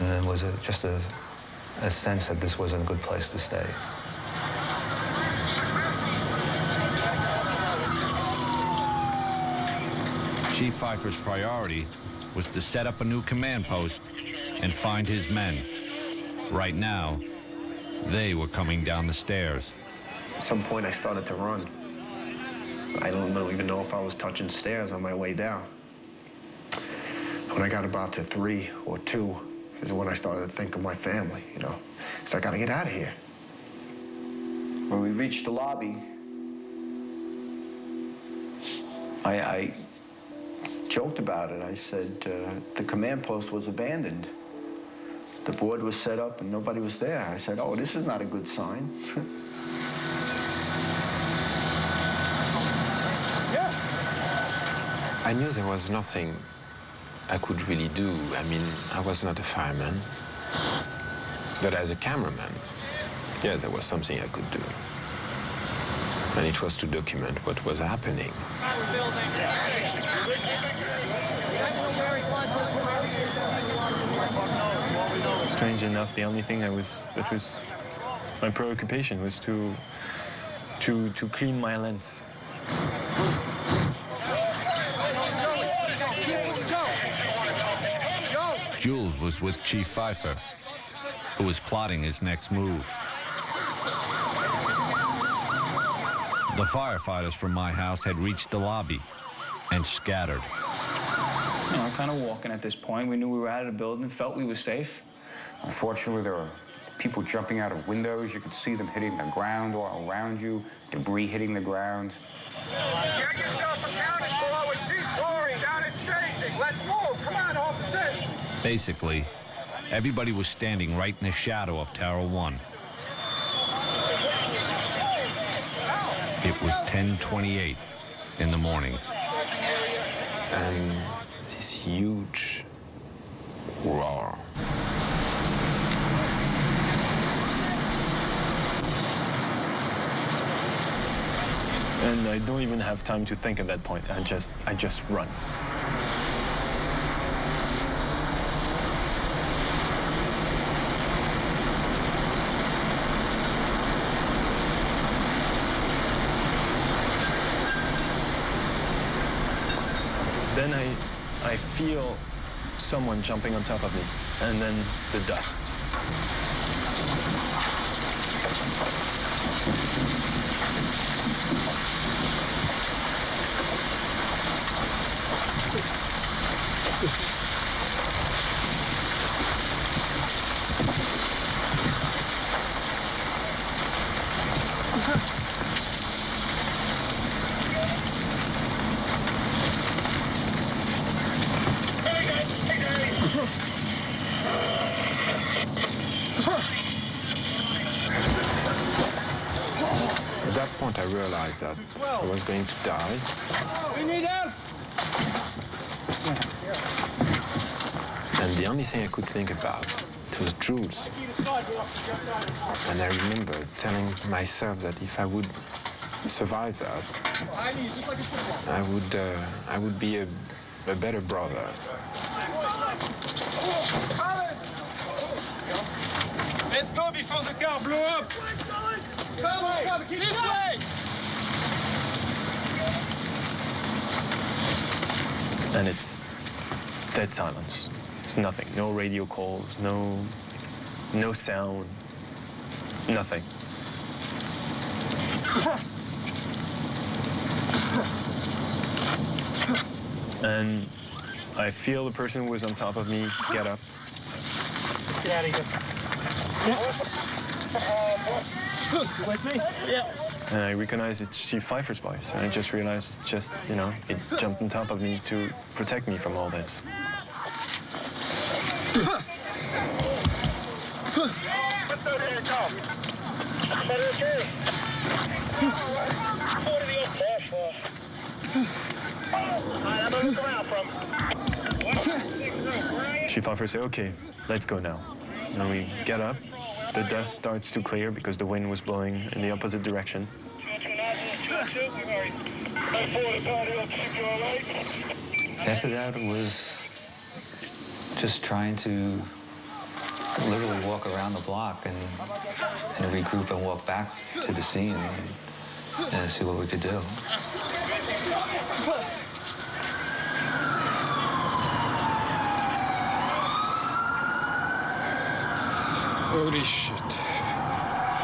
And then was it just a sense that this wasn't a good place to stay. Chief Pfeiffer's priority was to set up a new command post and find his men. Right now, they were coming down the stairs. At some point, I started to run. I don't even know if I was touching stairs on my way down. When I got about to 3 or 2, is when I started to think of my family, So I got to get out of here. When we reached the lobby, I joked about it. I said the command post was abandoned. The board was set up and nobody was there. I said, oh, this is not a good sign. I knew there was nothing I could really do. I mean, I was not a fireman. But as a cameraman, yes, there was something I could do. And it was to document what was happening. Strange enough, the only thing that was my preoccupation was to clean my lens. Jules was with Chief Pfeiffer, who was plotting his next move. The firefighters from my house had reached the lobby and scattered. You know, kind of walking at this point. We knew we were out of the building, felt we were safe. Unfortunately, there were people jumping out of windows. You could see them hitting the ground all around you, debris hitting the ground. Get yourself accounted for with Chief Corey down at staging. Let's move. Come on, officers. Basically, everybody was standing right in the shadow of Tower 1. It was 10:28 in the morning. And this huge roar. And I don't even have time to think at that point. I just run. Then I feel someone jumping on top of me, and then the dust. At that point, I realized that I was going to die. We need help! And the only thing I could think about was Jules. And I remember telling myself that if I would survive that, I would be a better brother. Let's go before the car blow up! Come, keep this way! And it's dead silence. It's nothing. No radio calls, no sound, nothing. And I feel the person who was on top of me get up. Get out of here. You with me? Yeah. And I recognize it's Chief Pfeiffer's voice. And I just realized it's just, you know, it jumped on top of me to protect me from all this. Chief Pfeiffer said, okay, let's go now. And we get up. The dust starts to clear because the wind was blowing in the opposite direction. After that, it was just trying to literally walk around the block and regroup and walk back to the scene and see what we could do. Holy shit.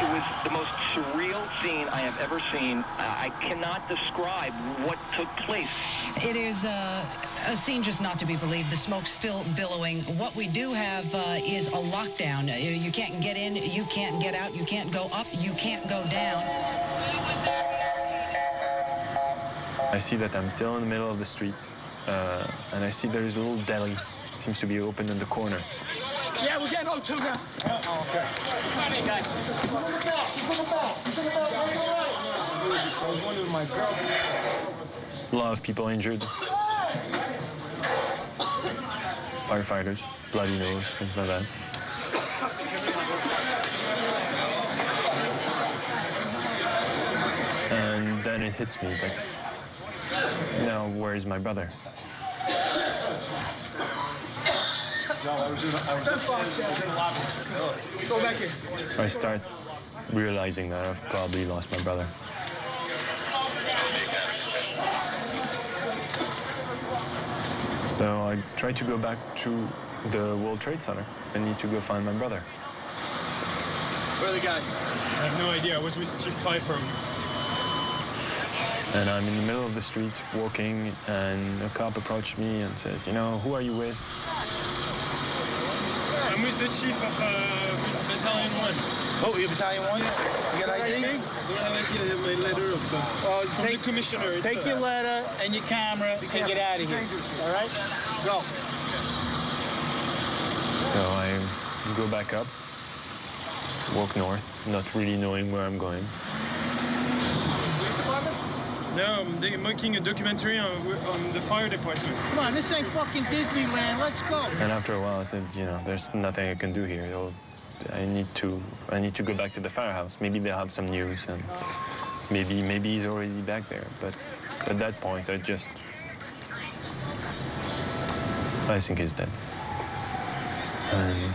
It was the most surreal scene I have ever seen. I cannot describe what took place. It is a scene just not to be believed. The smoke's still billowing. What we do have is a lockdown. You can't get in, you can't get out, you can't go up, you can't go down. I see that I'm still in the middle of the street, and I see there is a little deli. It seems to be open in the corner. Yeah, we're getting on too now. Oh, okay. Come on, guys. I was wondering my girl. A lot of people injured. Firefighters, bloody nose, things like that. it hits me, but now where is my brother? Go back here. I start realizing that I've probably lost my brother. So I try to go back to the World Trade Center. I need to go find my brother. Where are the guys? I have no idea. I was with Chip Pfeiffer. And I'm in the middle of the street walking, and a cop approached me and says, you know, who are you with? I'm with the chief of Battalion 1. Oh, you're Battalion 1? You got ID? I don't have ID. I have my letter from the commissioner. Take your letter and your camera and get out of here. All right? Go. So I go back up, walk north, not really knowing where I'm going. No, they're making a documentary on the fire department. Come on, this ain't fucking Disneyland. Let's go. And after a while, I said, you know, there's nothing I can do here. I need to go back to the firehouse. Maybe they'll have some news, and maybe he's already back there. But at that point, I think he's dead. And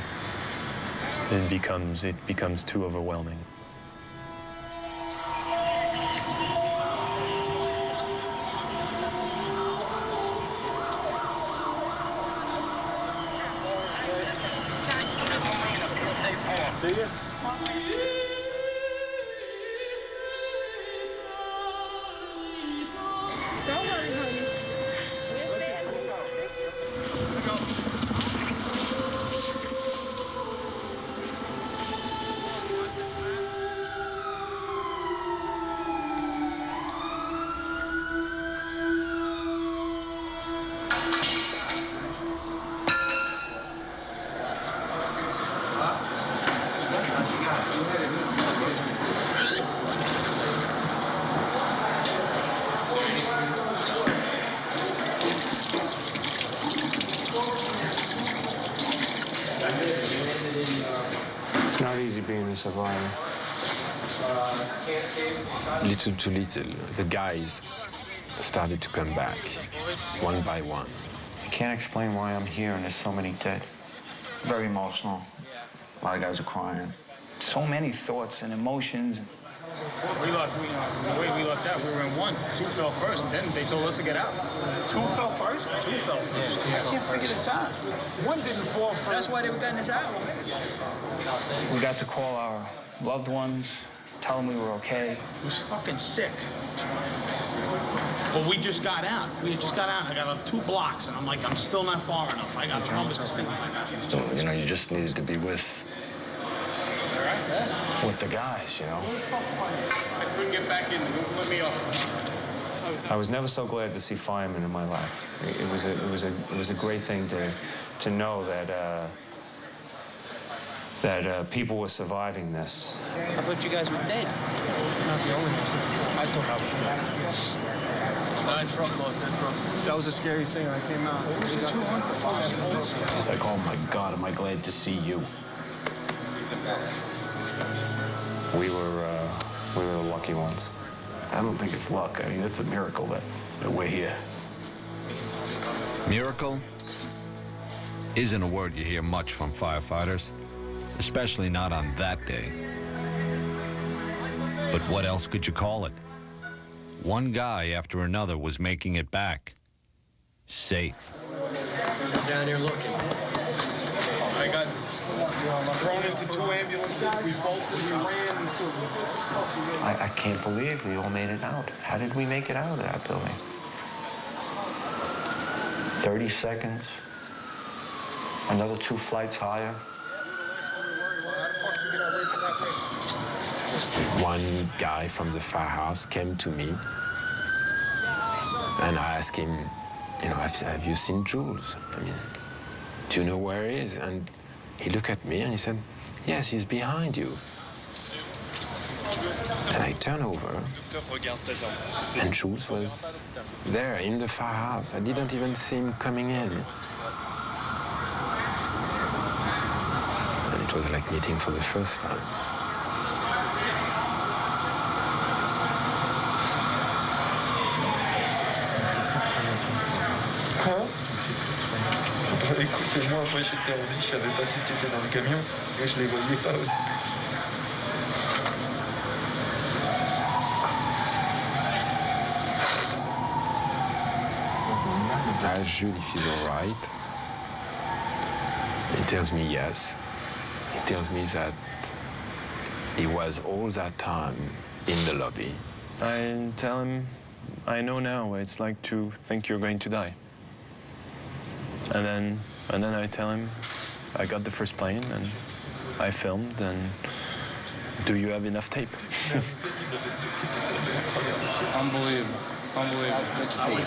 it becomes too overwhelming. It's not easy being a survivor. Little to little, the guys started to come back, one by one. I can't explain why I'm here and there's so many dead. Very emotional. A lot of guys are crying. So many thoughts and emotions. The way we left out, we were in one. Two fell first, and then they told us to get out. Two fell first? Two fell first. Yeah. I can't figure this out. One didn't fall first. That's why they were getting us out. We got to call our loved ones, tell them we were okay. He was fucking sick. But we just got out. We had just got out. I got 2 blocks, and I'm like, I'm still not far enough. I got to run with this thing. You know, you just needed to be with the guys, you know. I couldn't get back in. Let me off. I was never so glad to see firemen in my life. It was a great thing to know that people were surviving this. I thought you guys were dead. Not the only one. I thought I was dead. That truck lost that truck. That was the scariest thing when I came out. It's like, oh my God, am I glad to see you. We were the lucky ones. I don't think it's luck. I mean, it's a miracle that we're here. Miracle isn't a word you hear much from firefighters, especially not on that day. But what else could you call it? One guy after another was making it back, safe. Down here looking. I got thrown into 2 ambulances. We bolted, we ran. I can't believe we all made it out. How did we make it out of that building? 30 seconds. Another 2 flights higher. One guy from the firehouse came to me, and I asked him, you know, have you seen Jules? I mean, do you know where he is? And he looked at me and he said, yes, he's behind you. And I turned over, and Jules was there in the firehouse. I didn't even see him coming in. And it was like meeting for the first time. Et moi, après, j'étais en vie, je savais pas si tu étais dans le camion, et je les voyais pas au début. I asked Jules if he's all right. He tells me yes. He tells me that he was all that time in the lobby. I tell him, I know now what it's like to think you're going to die. And then I tell him, I got the first plane and I filmed, and do you have enough tape? Unbelievable. Unbelievable. Good to see you. All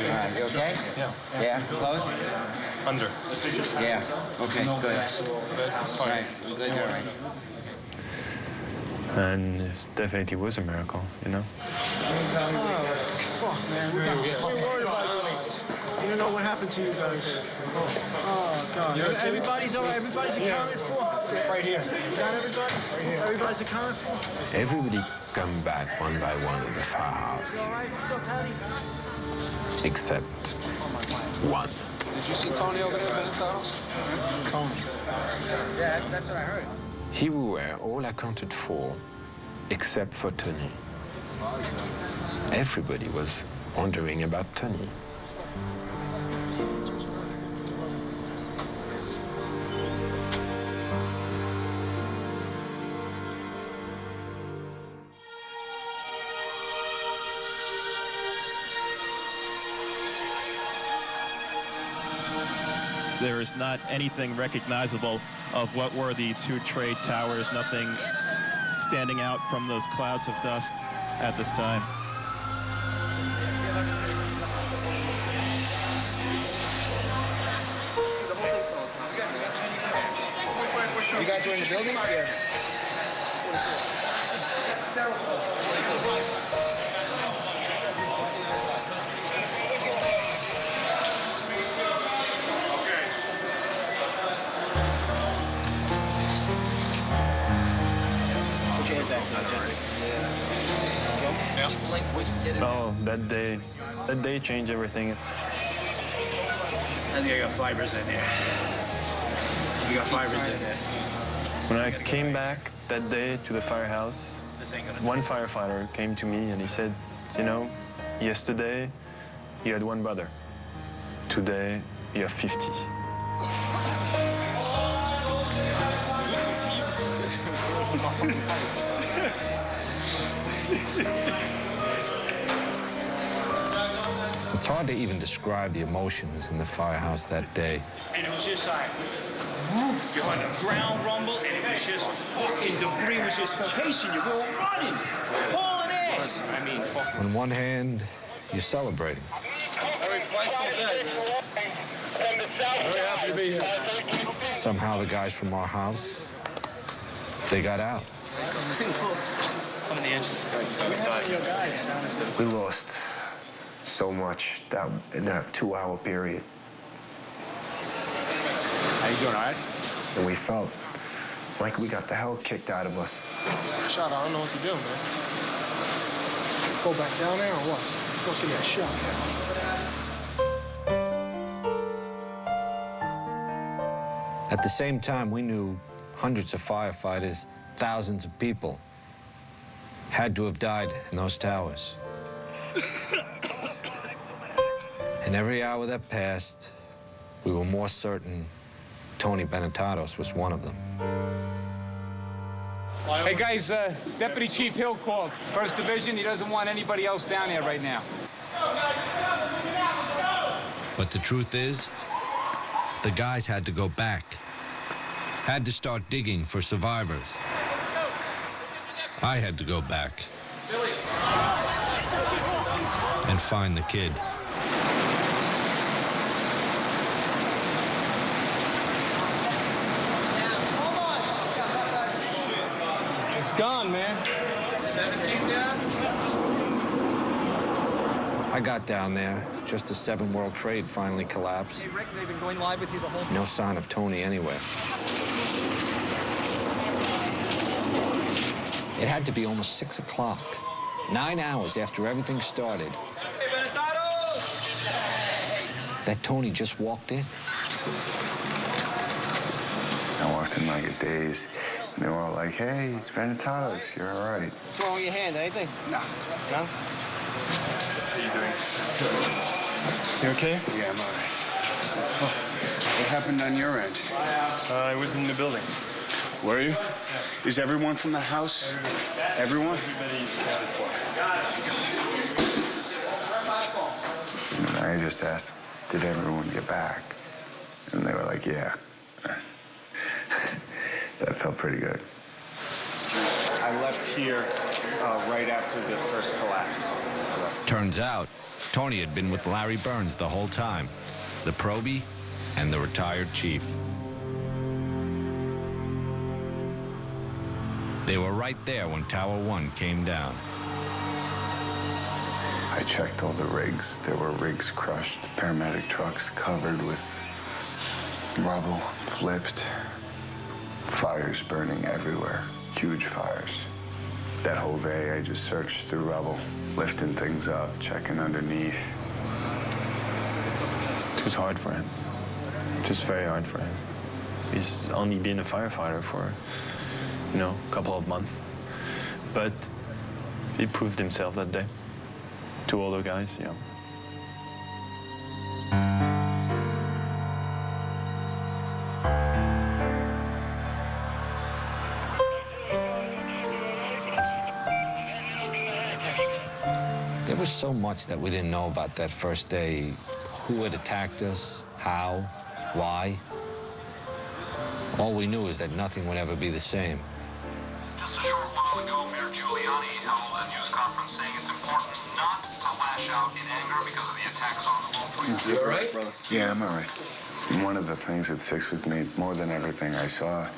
right, you okay? Yeah. Yeah, close? Under. Yeah, okay, No good. gas. All right, I'm good, all right. And it definitely was a miracle, you know? Fuck, man. We're worried about you guys. You don't know what happened to you guys. Oh, God. Everybody's all right? Everybody's accounted for? Right here. Is that everybody? Right here. Everybody's accounted for? Everybody come back one by one at the firehouse, except one. Did you see Tony over there, Benetados? Tony. Yeah, that's what I heard. Here we were, all accounted for, except for Tony. Everybody was wondering about Tony. There is not anything recognizable of what were the two trade towers, nothing standing out from those clouds of dust at this time. You guys were in the building? Yeah. Oh, that day changed everything. I think I got fibers in there. You got fibers in there. When I came back that day to the firehouse, one firefighter came to me and he said, you know, yesterday you had one brother. Today you have 50. It's hard to even describe the emotions in the firehouse that day. And it was just like, you heard the ground rumble, and it was just fucking debris was just chasing you. We were running, hauling ass. I mean, fucking. On one hand, you're celebrating. Very frightful day, man. Very happy to be here. Somehow the guys from our house, they got out. Come in the engine. We lost so much in that 2-hour period. How you doing, all right? And we felt like we got the hell kicked out of us. Shot, I don't know what to do, man. Go back down there or what? Fucking get shot. At the same time, we knew hundreds of firefighters, thousands of people had to have died in those towers. And every hour that passed, we were more certain Tony Benetados was one of them. Hey guys, Deputy Chief Hill called. 1st Division, he doesn't want anybody else down here right now. But the truth is, the guys had to go back, had to start digging for survivors. I had to go back and find the kid. It's gone, man. 17 down? I got down there just as 7 World Trade finally collapsed. Hey, Rick, they've been going live with you the whole time. No sign of Tony anywhere. It had to be almost 6 o'clock, 9 hours after everything started. Hey, Benetados! that Tony just walked in. I walked in like a daze, and they were all like, hey, it's Benetados, you're all right. What's wrong with your hand? Anything? No. No? How you doing? You okay? Yeah, I'm all right. What happened on your end? I was in the building. Were you? Is everyone from the house? Everyone? Everybody's accounted for. And I just asked, did everyone get back? And they were like, yeah. That felt pretty good. I left here right after the first collapse. Turns out, Tony had been with Larry Burns the whole time, the probie and the retired chief. They were right there when Tower 1 came down. I checked all the rigs. There were rigs crushed, paramedic trucks covered with rubble, flipped, fires burning everywhere, huge fires. That whole day, I just searched through rubble, lifting things up, checking underneath. It was hard for him. Just very hard for him. He's only been a firefighter for, a couple of months. But he proved himself that day to all the guys, There was so much that we didn't know about that first day. Who had attacked us, how, why. All we knew is that nothing would ever be the same. Just a short while ago, Mayor Giuliani held a news conference saying it's important not to lash out in anger because of the attacks on the World Trade Center. You all right? Yeah, I'm all right. And one of the things that sticks with me more than everything I saw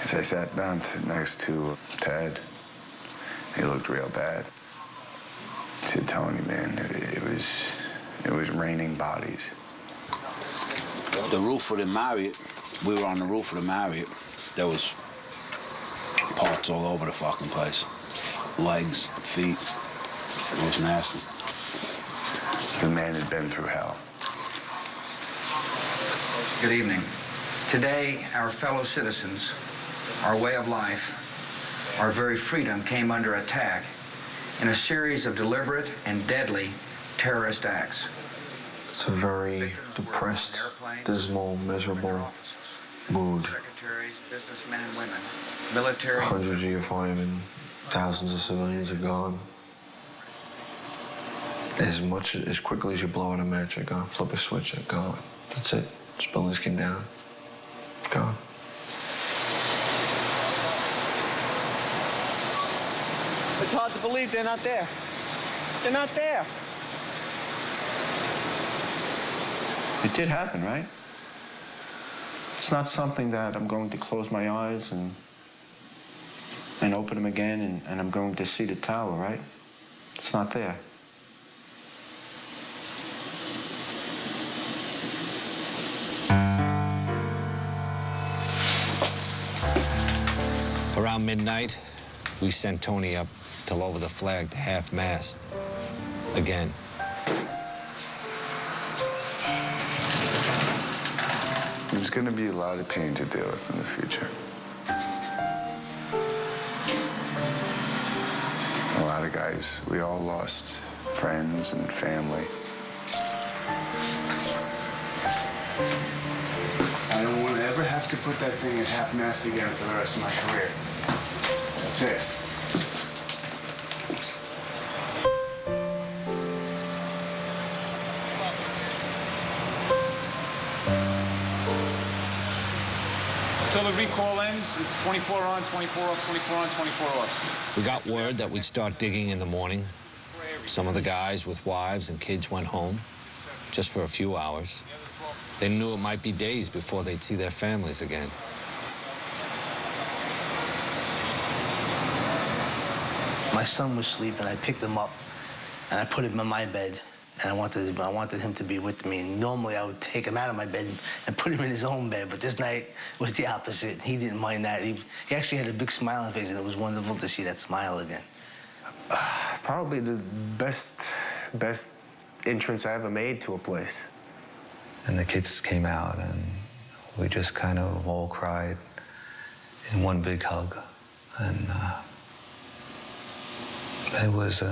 is I sat down next to Ted. He looked real bad. I said, Tony, man, it was raining bodies. The roof of the Marriott, we were on the roof of the Marriott. There was parts all over the fucking place. Legs, feet. It was nasty. The man had been through hell. Good evening. Today, our fellow citizens, our way of life, our very freedom came under attack in a series of deliberate and deadly terrorist acts. It's a very depressed, dismal, miserable mood. Secretaries, businessmen and women, military. Hundreds of your firemen, thousands of civilians are gone. As quickly as you blow out a match, they're gone. Flip a switch, they're gone. That's it. This buildings came down. Gone. It's hard to believe they're not there. They're not there. It did happen, right? It's not something that I'm going to close my eyes and open them again and I'm going to see the tower, right? It's not there. Around midnight, we sent Tony up to lower the flag to half-mast again. There's going to be a lot of pain to deal with in the future. A lot of guys, we all lost friends and family. I don't want to ever have to put that thing at half-mast again for the rest of my career. That's it. Until the recall ends, it's 24 on, 24 off, 24 on, 24 off. We got word that we'd start digging in the morning. Some of the guys with wives and kids went home, just for a few hours. They knew it might be days before they'd see their families again. My son was sleeping. I picked him up, and I put him in my bed, and I wanted him to be with me. And normally, I would take him out of my bed and put him in his own bed, but this night was the opposite. He didn't mind that. He actually had a big smile on his face, and it was wonderful to see that smile again. Probably the best entrance I ever made to a place. And the kids came out, and we just kind of all cried in one big hug. And it was,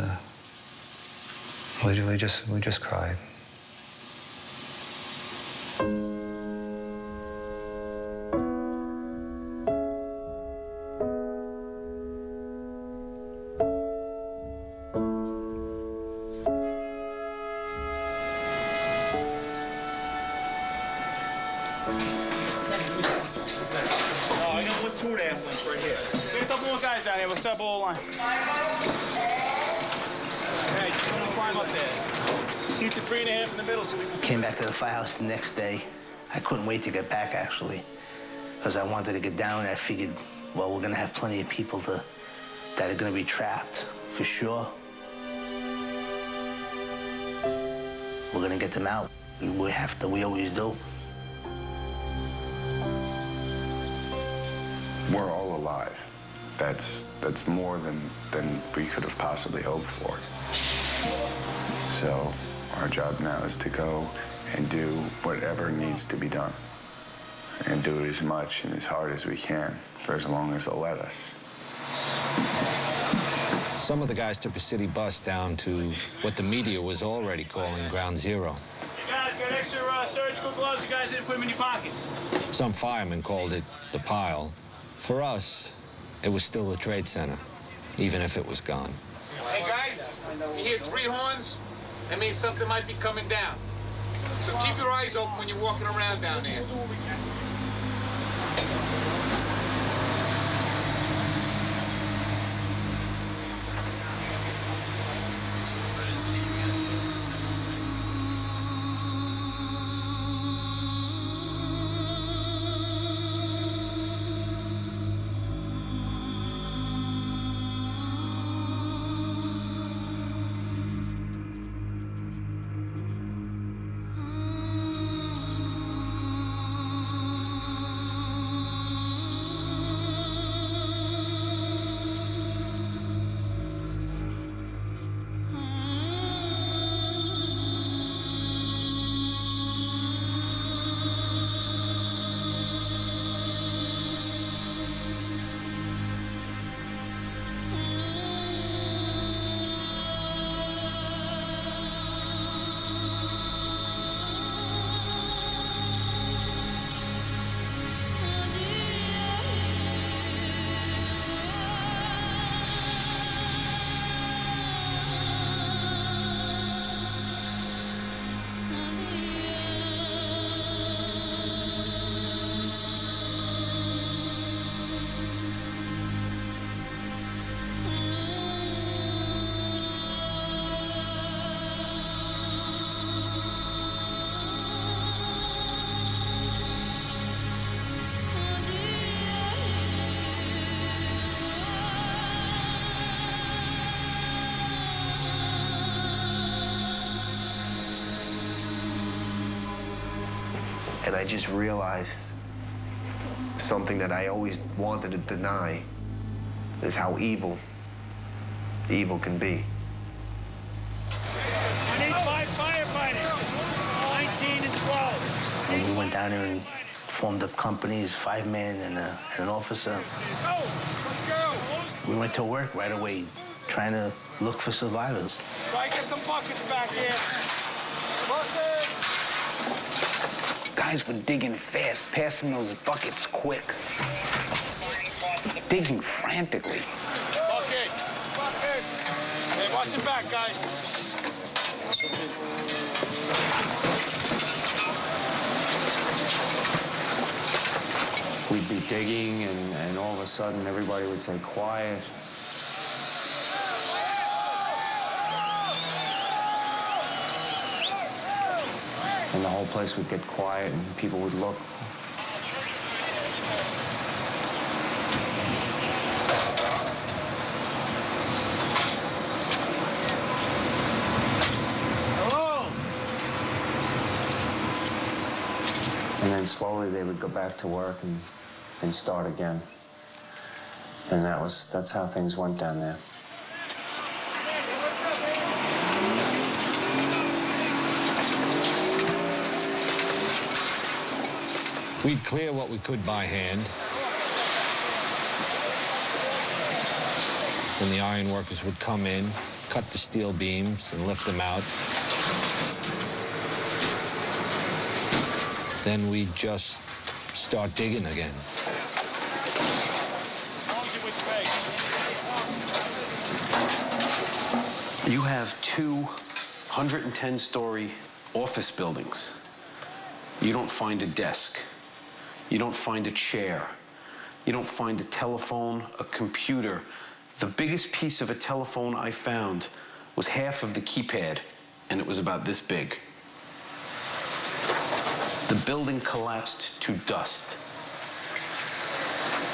we just cried. Oh, I got put 2 there, right here. Take a couple more guys down here. We'll start ball line. Hey, just gonna climb up there. Keep the 3.5 in the middle so we can... Came back to the firehouse the next day. I couldn't wait to get back, actually, because I wanted to get down there. I figured, well, we're gonna have plenty of people that are gonna be trapped, for sure. We're gonna get them out. We have to, we always do. We're all alive. That's more than we could have possibly hoped for. So our job now is to go and do whatever needs to be done. And do it as much and as hard as we can for as long as they'll let us. Some of the guys took a city bus down to what the media was already calling Ground Zero. You guys got extra surgical gloves. You guys didn't put them in your pockets. Some firemen called it the pile. For us, it was still the Trade Center, even if it was gone. Hey, guys, if you hear 3 horns, that means something might be coming down. So keep your eyes open when you're walking around down there. And I just realized something that I always wanted to deny, is how evil can be. I need 5 firefighters, 19 and 12. And we went down there and formed up companies, 5 men and an officer. We went to work right away, trying to look for survivors. Try to get some buckets back here. Buckets! Guys were digging fast, passing those buckets quick. Digging frantically. Bucket! Bucket! Hey, watch your back, guys. We'd be digging, and all of a sudden, everybody would say, quiet. And the whole place would get quiet, and people would look. Hello? And then slowly they would go back to work and start again. And that's how things went down there. We'd clear what we could by hand. Then the iron workers would come in, cut the steel beams, and lift them out. Then we'd just start digging again. You have two 110-story office buildings. You don't find a desk. You don't find a chair. You don't find a telephone, a computer. The biggest piece of a telephone I found was half of the keypad, and it was about this big. The building collapsed to dust.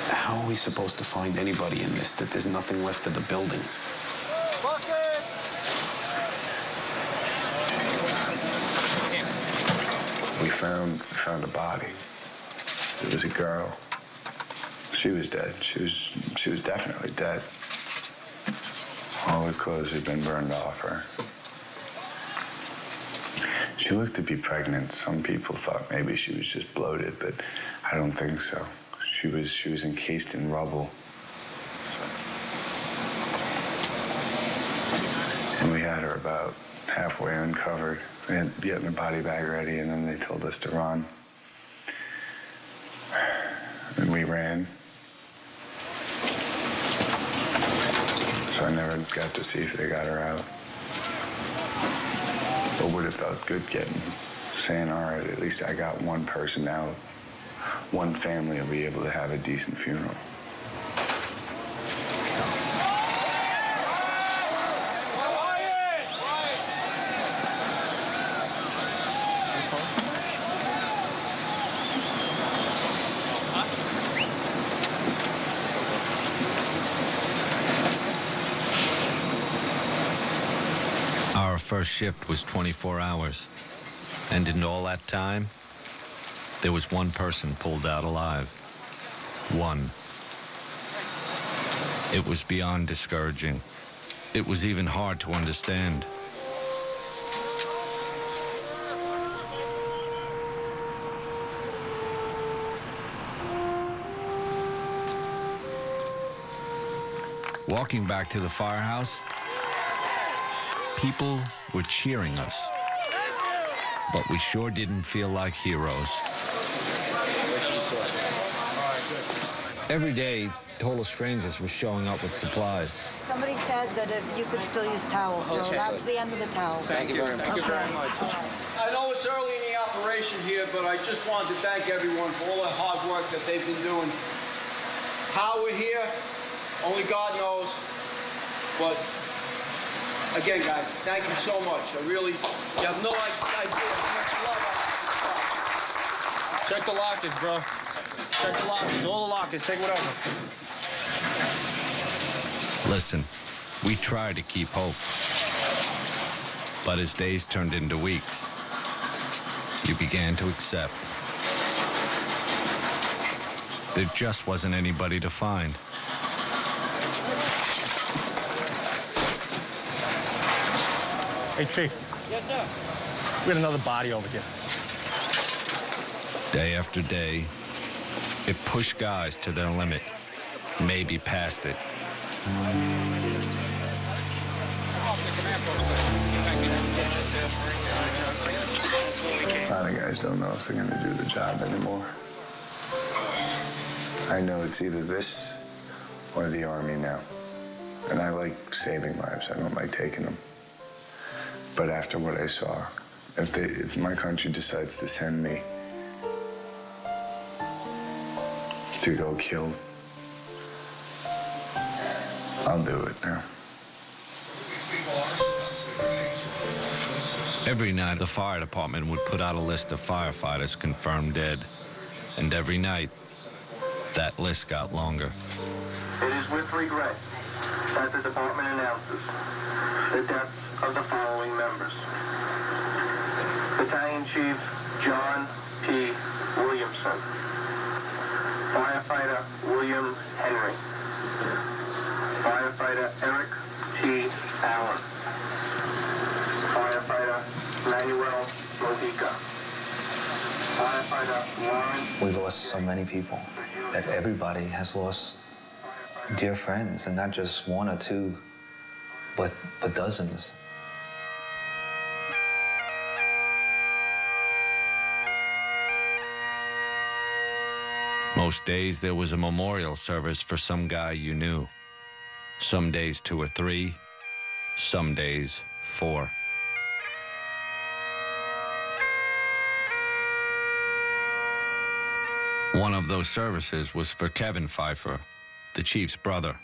How are we supposed to find anybody in this, that there's nothing left of the building? We found a body. It was a girl. She was dead. She was definitely dead. All her clothes had been burned off her. She looked to be pregnant. Some people thought maybe she was just bloated, but I don't think so. She was encased in rubble. And we had her about halfway uncovered. We had getting the body bag ready, and then they told us to run. And we ran. So I never got to see if they got her out. But would have felt good saying, all right, at least I got one person out. One family will be able to have a decent funeral. Our first shift was 24 hours, and in all that time, there was one person pulled out alive. One. It was beyond discouraging. It was even hard to understand. Walking back to the firehouse, people were cheering us, but we sure didn't feel like heroes. Every day, total strangers were showing up with supplies. Somebody said that you could still use towels, so that's the end of the towels. Thank you very much. Okay. I know it's early in the operation here, but I just wanted to thank everyone for all the hard work that they've been doing. How we're here, only God knows. But again, guys, thank you so much. I really, you have no idea how much love I Check the lockers, bro. Check the lockers. All the lockers. Take whatever. Listen, we tried to keep hope. But as days turned into weeks, you began to accept. There just wasn't anybody to find. Hey, Chief. Yes, sir. We had another body over here. Day after day, it pushed guys to their limit, maybe past it. A lot of guys don't know if they're going to do the job anymore. I know it's either this or the Army now. And I like saving lives. I don't like taking them. But after what I saw, if my country decides to send me to go kill, I'll do it now. Every night, the fire department would put out a list of firefighters confirmed dead. And every night, that list got longer. It is with regret that the department announces the deaths of the following members. Battalion Chief John P. Williamson. Firefighter William Henry. Firefighter Eric T. Allen. Firefighter Manuel Mojica. Firefighter We lost so many people that everybody has lost dear friends, and not just one or two, but dozens. Most days there was a memorial service for some guy you knew. Some days 2 or 3, some days 4. One of those services was for Kevin Pfeiffer, the chief's brother.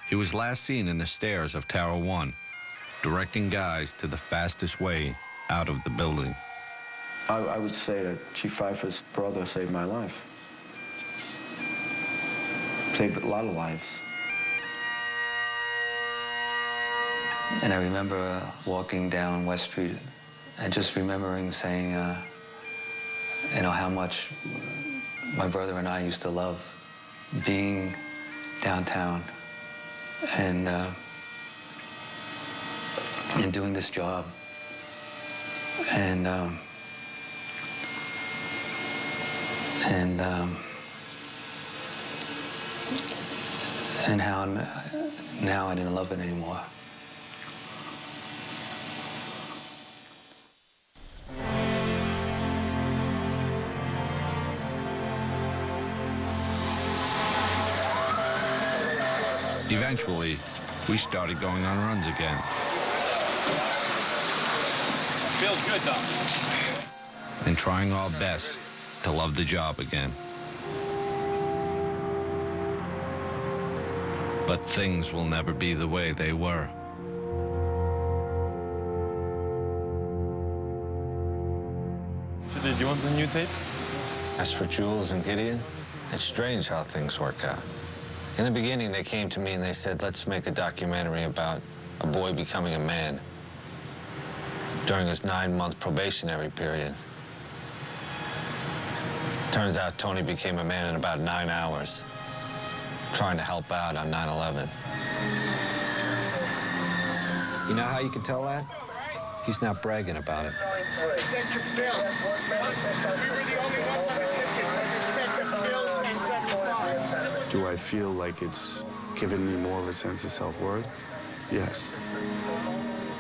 He was last seen in the stairs of Tower 1, directing guys to the fastest way out of the building. I would say that Chief Pfeiffer's brother saved my life. Saved a lot of lives. And I remember walking down West Street and just remembering saying, you know, how much my brother and I used to love being downtown and doing this job. And how now I didn't love it anymore. Eventually, we started going on runs again. Feels good, though. And trying our best to love the job again. But things will never be the way they were. Do you want the new tape? As for Jules and Gideon, it's strange how things work out. In the beginning, they came to me and they said, let's make a documentary about a boy becoming a man during his 9-month probationary period. Turns out Tony became a man in about 9 hours, trying to help out on 9/11. You know how you can tell that? He's not bragging about it. Sent to Bill. We were the only ones on the ticket. Sent to Bill 1075. Do I feel like it's given me more of a sense of self-worth? Yes.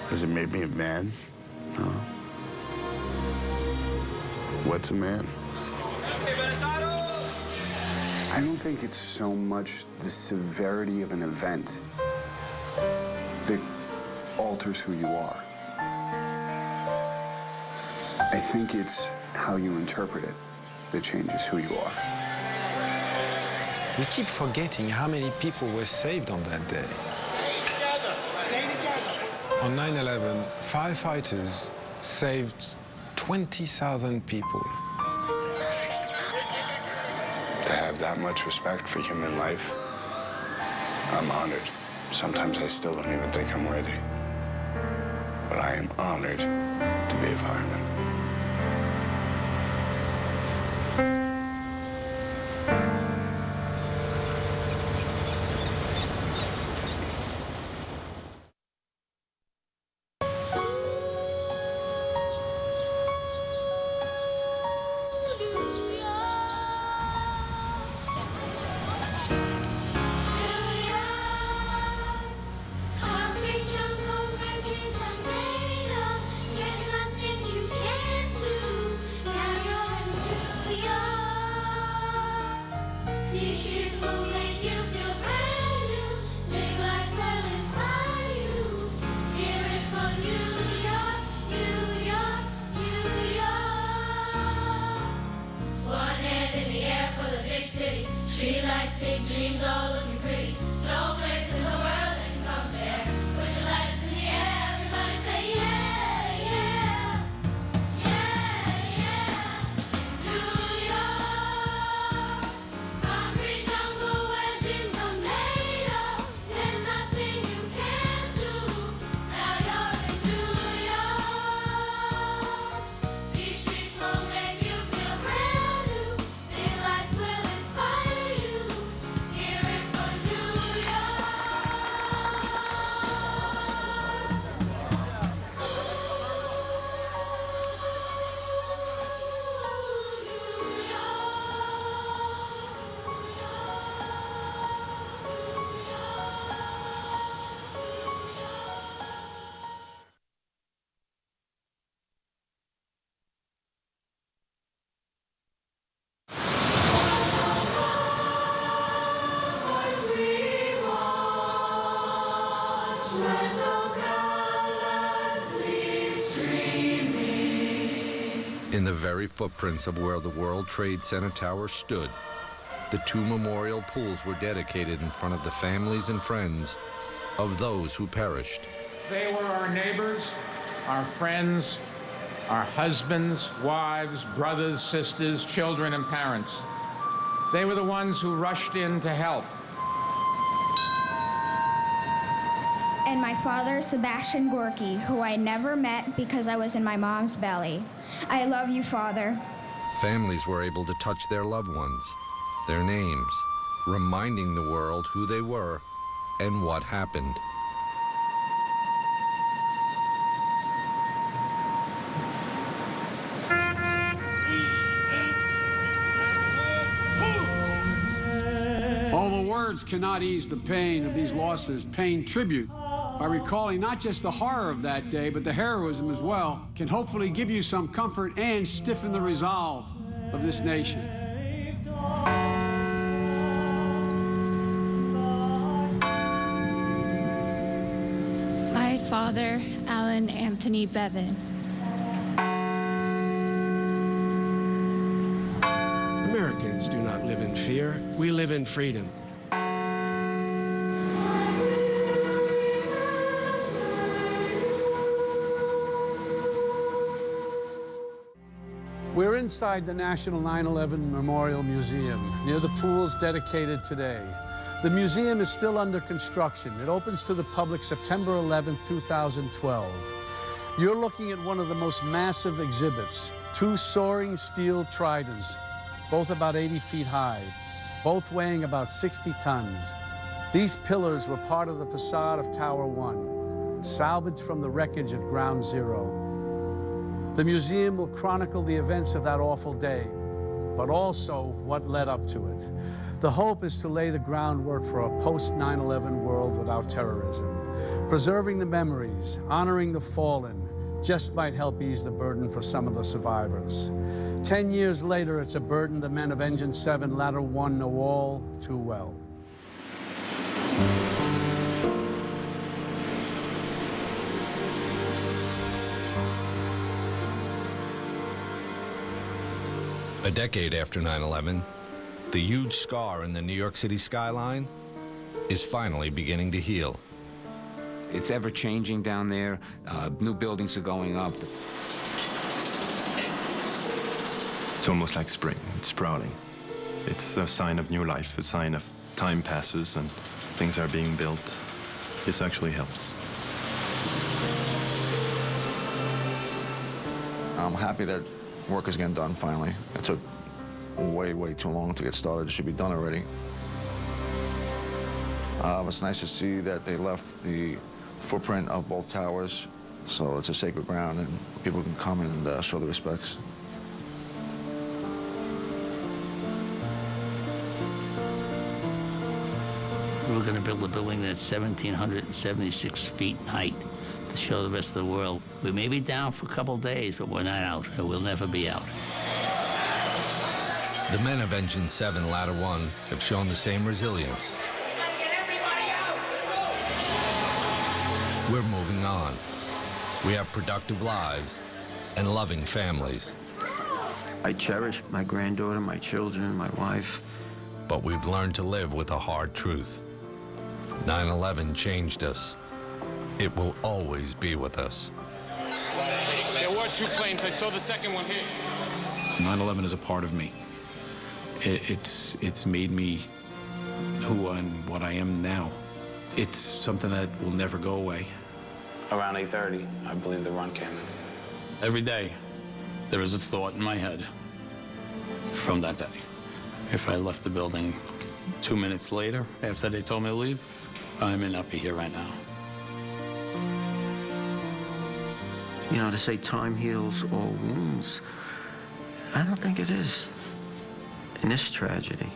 Has it made me a man? No. What's a man? I don't think it's so much the severity of an event that alters who you are. I think it's how you interpret it that changes who you are. We keep forgetting how many people were saved on that day. Stay together. Stay together. On 9/11, firefighters saved 20,000 people. To have that much respect for human life, I'm honored. Sometimes I still don't even think I'm worthy. But I am honored to be a fireman. Concrete jungle where dreams are made of. There's nothing you can't In the very footprints of where the World Trade Center tower stood, the 2 memorial pools were dedicated in front of the families and friends of those who perished. They were our neighbors, our friends, our husbands, wives, brothers, sisters, children, and parents. They were the ones who rushed in to help. And my father, Sebastian Gorky, who I never met because I was in my mom's belly. I love you, Father. Families were able to touch their loved ones, their names, reminding the world who they were and what happened. Although words cannot ease the pain of these losses, paying tribute by recalling not just the horror of that day, but the heroism as well, can hopefully give you some comfort and stiffen the resolve of this nation. My father, Alan Anthony Bevan. Americans do not live in fear. We live in freedom. We're inside the National 9/11 Memorial Museum, near the pools dedicated today. The museum is still under construction. It opens to the public September 11, 2012. You're looking at one of the most massive exhibits, 2 soaring steel tridents, both about 80 feet high, both weighing about 60 tons. These pillars were part of the facade of Tower 1, salvaged from the wreckage at Ground Zero. The museum will chronicle the events of that awful day, but also what led up to it. The hope is to lay the groundwork for a post-9/11 world without terrorism. Preserving the memories, honoring the fallen, just might help ease the burden for some of the survivors. 10 years later, it's a burden the men of Engine 7 Ladder 1 know all too well. A decade after 9/11, the huge scar in the New York City skyline is finally beginning to heal. It's ever changing down there. New buildings are going up. It's almost like spring. It's sprouting. It's a sign of new life, a sign of time passes and things are being built. This actually helps. I'm happy that work is getting done finally. It took way too long to get started. It should be done already. It's nice to see that they left the footprint of both towers, so it's a sacred ground and people can come and show their respects. We're going to build a building that's 1,776 feet in height to show the rest of the world. We may be down for a couple days, but we're not out, and we'll never be out. The men of Engine 7 Ladder 1 have shown the same resilience. We're moving on. We have productive lives and loving families. I cherish my granddaughter, my children, my wife. But we've learned to live with a hard truth. 9/11 changed us. It will always be with us. There were 2 planes. I saw the second one hit. 9/11 is a part of me. It's made me who and what I am now. It's something that will never go away. Around 8:30, I believe the run came in. Every day, there is a thought in my head from that day. If I left the building 2 minutes later, after they told me to leave, I may not be here right now. You know, to say time heals all wounds, I don't think it is. In this tragedy.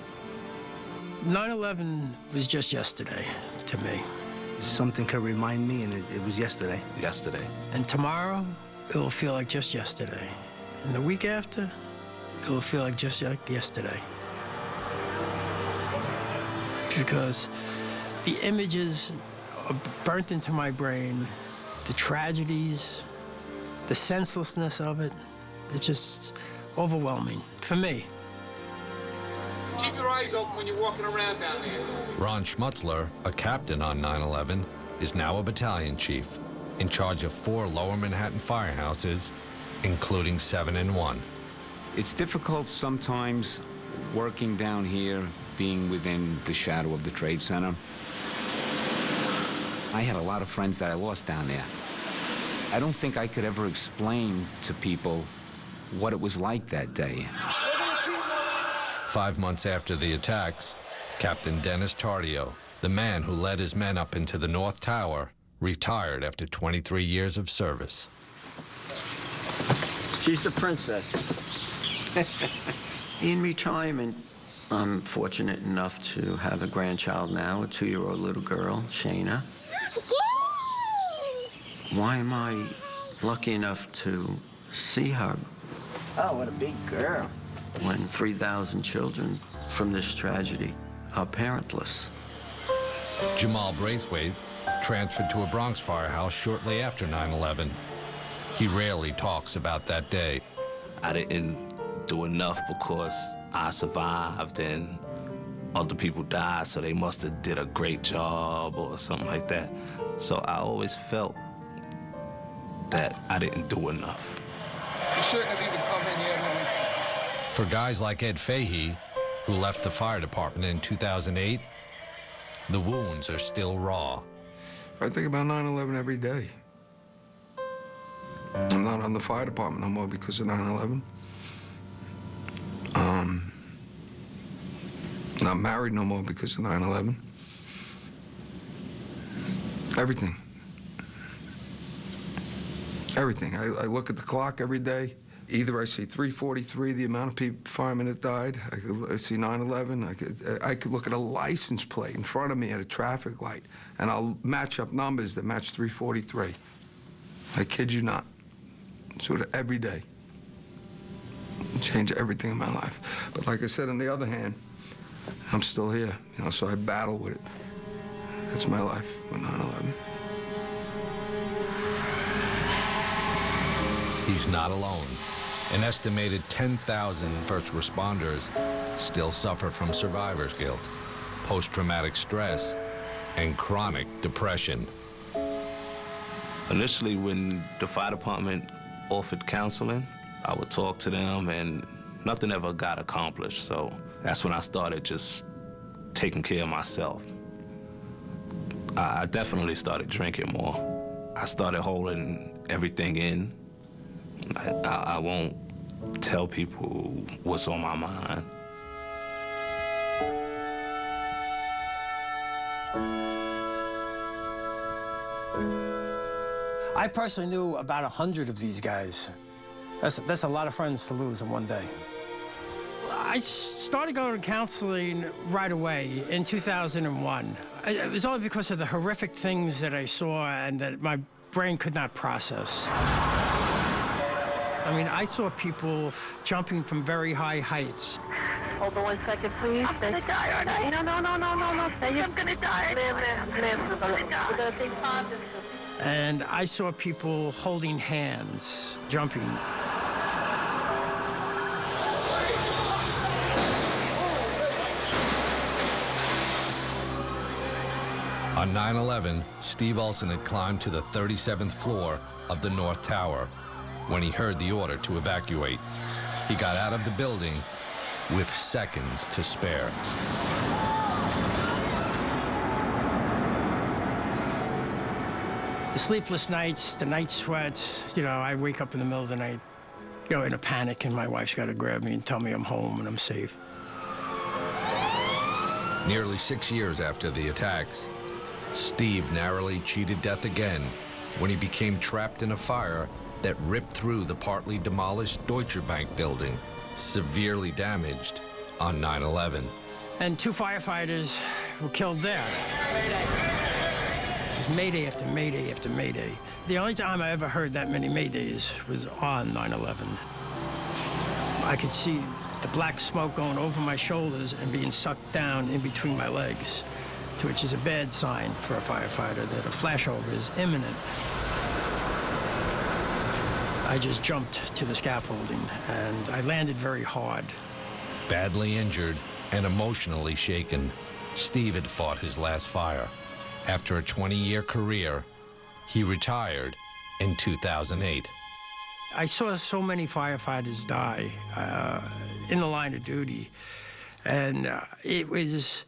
9/11 was just yesterday to me. Something could remind me, and it was yesterday. Yesterday. And tomorrow, it'll feel like just yesterday. And the week after, it'll feel like just like yesterday. Because the images are burnt into my brain, the tragedies, the senselessness of it, It's just overwhelming for me. Keep your eyes open when you're walking around down there. Ron Schmutzler, a captain on 9/11, is now a battalion chief in charge of 4 lower Manhattan firehouses, including 7 in 1. It's difficult sometimes working down here, being within the shadow of the Trade Center. I had a lot of friends that I lost down there. I don't think I could ever explain to people what it was like that day. 5 months after the attacks, Captain Dennis Tardio, the man who led his men up into the North Tower, retired after 23 years of service. She's the princess. In retirement, I'm fortunate enough to have a grandchild now, a 2-year-old little girl, Shayna. Why am I lucky enough to see her? Oh, what a big girl. When 3,000 children from this tragedy are parentless. Jamal Braithwaite transferred to a Bronx firehouse shortly after 9/11. He rarely talks about that day. I didn't do enough because I survived and other people died, so they must have did a great job or something like that. So I always felt that I didn't do enough. You shouldn't have even come in here, man. For guys like Ed Fahey, who left the fire department in 2008, the wounds are still raw. I think about 9/11 every day. I'm not on the fire department no more because of 9/11. Not married no more because of 9/11. Everything. Everything. I look at the clock every day. Either I see 343, the amount of firemen that died. I see 9/11. I could look at a license plate in front of me at a traffic light, and I'll match up numbers that match 343. I kid you not. So every day. Change everything in my life. But like I said, on the other hand, I'm still here, so I battle with it. That's my life with 9/11. He's not alone. An estimated 10,000 first responders still suffer from survivor's guilt, post-traumatic stress, and chronic depression. Initially, when the fire department offered counseling, I would talk to them and nothing ever got accomplished. So that's when I started just taking care of myself. I definitely started drinking more. I started holding everything in. I won't tell people what's on my mind. I personally knew about 100 of these guys. That's a lot of friends to lose in one day. I started going to counseling right away in 2001. It was only because of the horrific things that I saw and that my brain could not process. I mean, I saw people jumping from very high heights. Hold on 1 second, please. I'm gonna die, aren't I? No. I'm gonna die. Live. I'm gonna die. We're gonna take positive. And I saw people holding hands, jumping. On 9/11, Steve Olson had climbed to the 37th floor of the North Tower when he heard the order to evacuate. He got out of the building with seconds to spare. The sleepless nights, the night sweat, I wake up in the middle of the night, in a panic, and my wife's got to grab me and tell me I'm home and I'm safe. Nearly 6 years after the attacks, Steve narrowly cheated death again when he became trapped in a fire that ripped through the partly demolished Deutsche Bank building, severely damaged on 9/11. And 2 firefighters were killed there. It was Mayday after Mayday after Mayday. The only time I ever heard that many Maydays was on 9/11. I could see the black smoke going over my shoulders and being sucked down in between my legs, which is a bad sign for a firefighter that a flashover is imminent. I just jumped to the scaffolding, and I landed very hard. Badly injured and emotionally shaken, Steve had fought his last fire. After a 20-year career, he retired in 2008. I saw so many firefighters die in the line of duty, and it was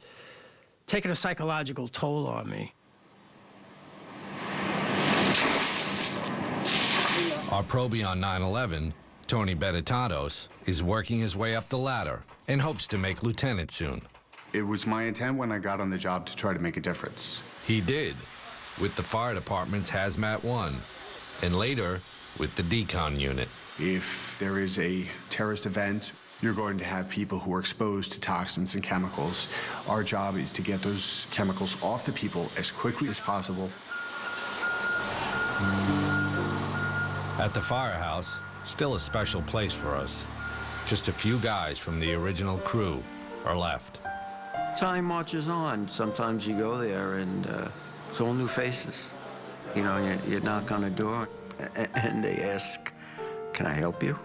taking a psychological toll on me. Our probie on 9/11, Tony Benetatos, is working his way up the ladder and hopes to make lieutenant soon. It was my intent when I got on the job to try to make a difference. He did, with the fire department's Hazmat 1, and later with the decon unit. If there is a terrorist event, you're going to have people who are exposed to toxins and chemicals. Our job is to get those chemicals off the people as quickly as possible. At the firehouse, still a special place for us. Just a few guys from the original crew are left. Time marches on. Sometimes you go there and it's all new faces. You know, you knock on a door and they ask, "Can I help you?"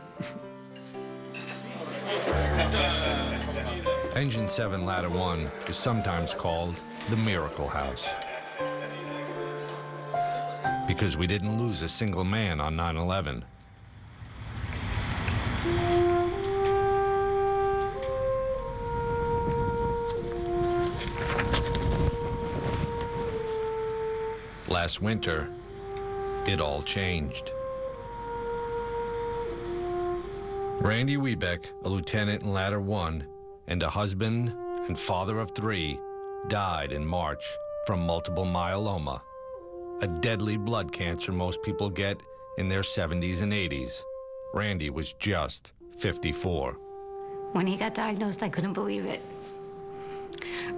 Engine 7 Ladder 1 is sometimes called the Miracle House. Because we didn't lose a single man on 9/11. Last winter, it all changed. Randy Wiebeck, a lieutenant in Ladder 1, and a husband and father of 3, died in March from multiple myeloma, a deadly blood cancer most people get in their 70s and 80s. Randy was just 54. When he got diagnosed, I couldn't believe it.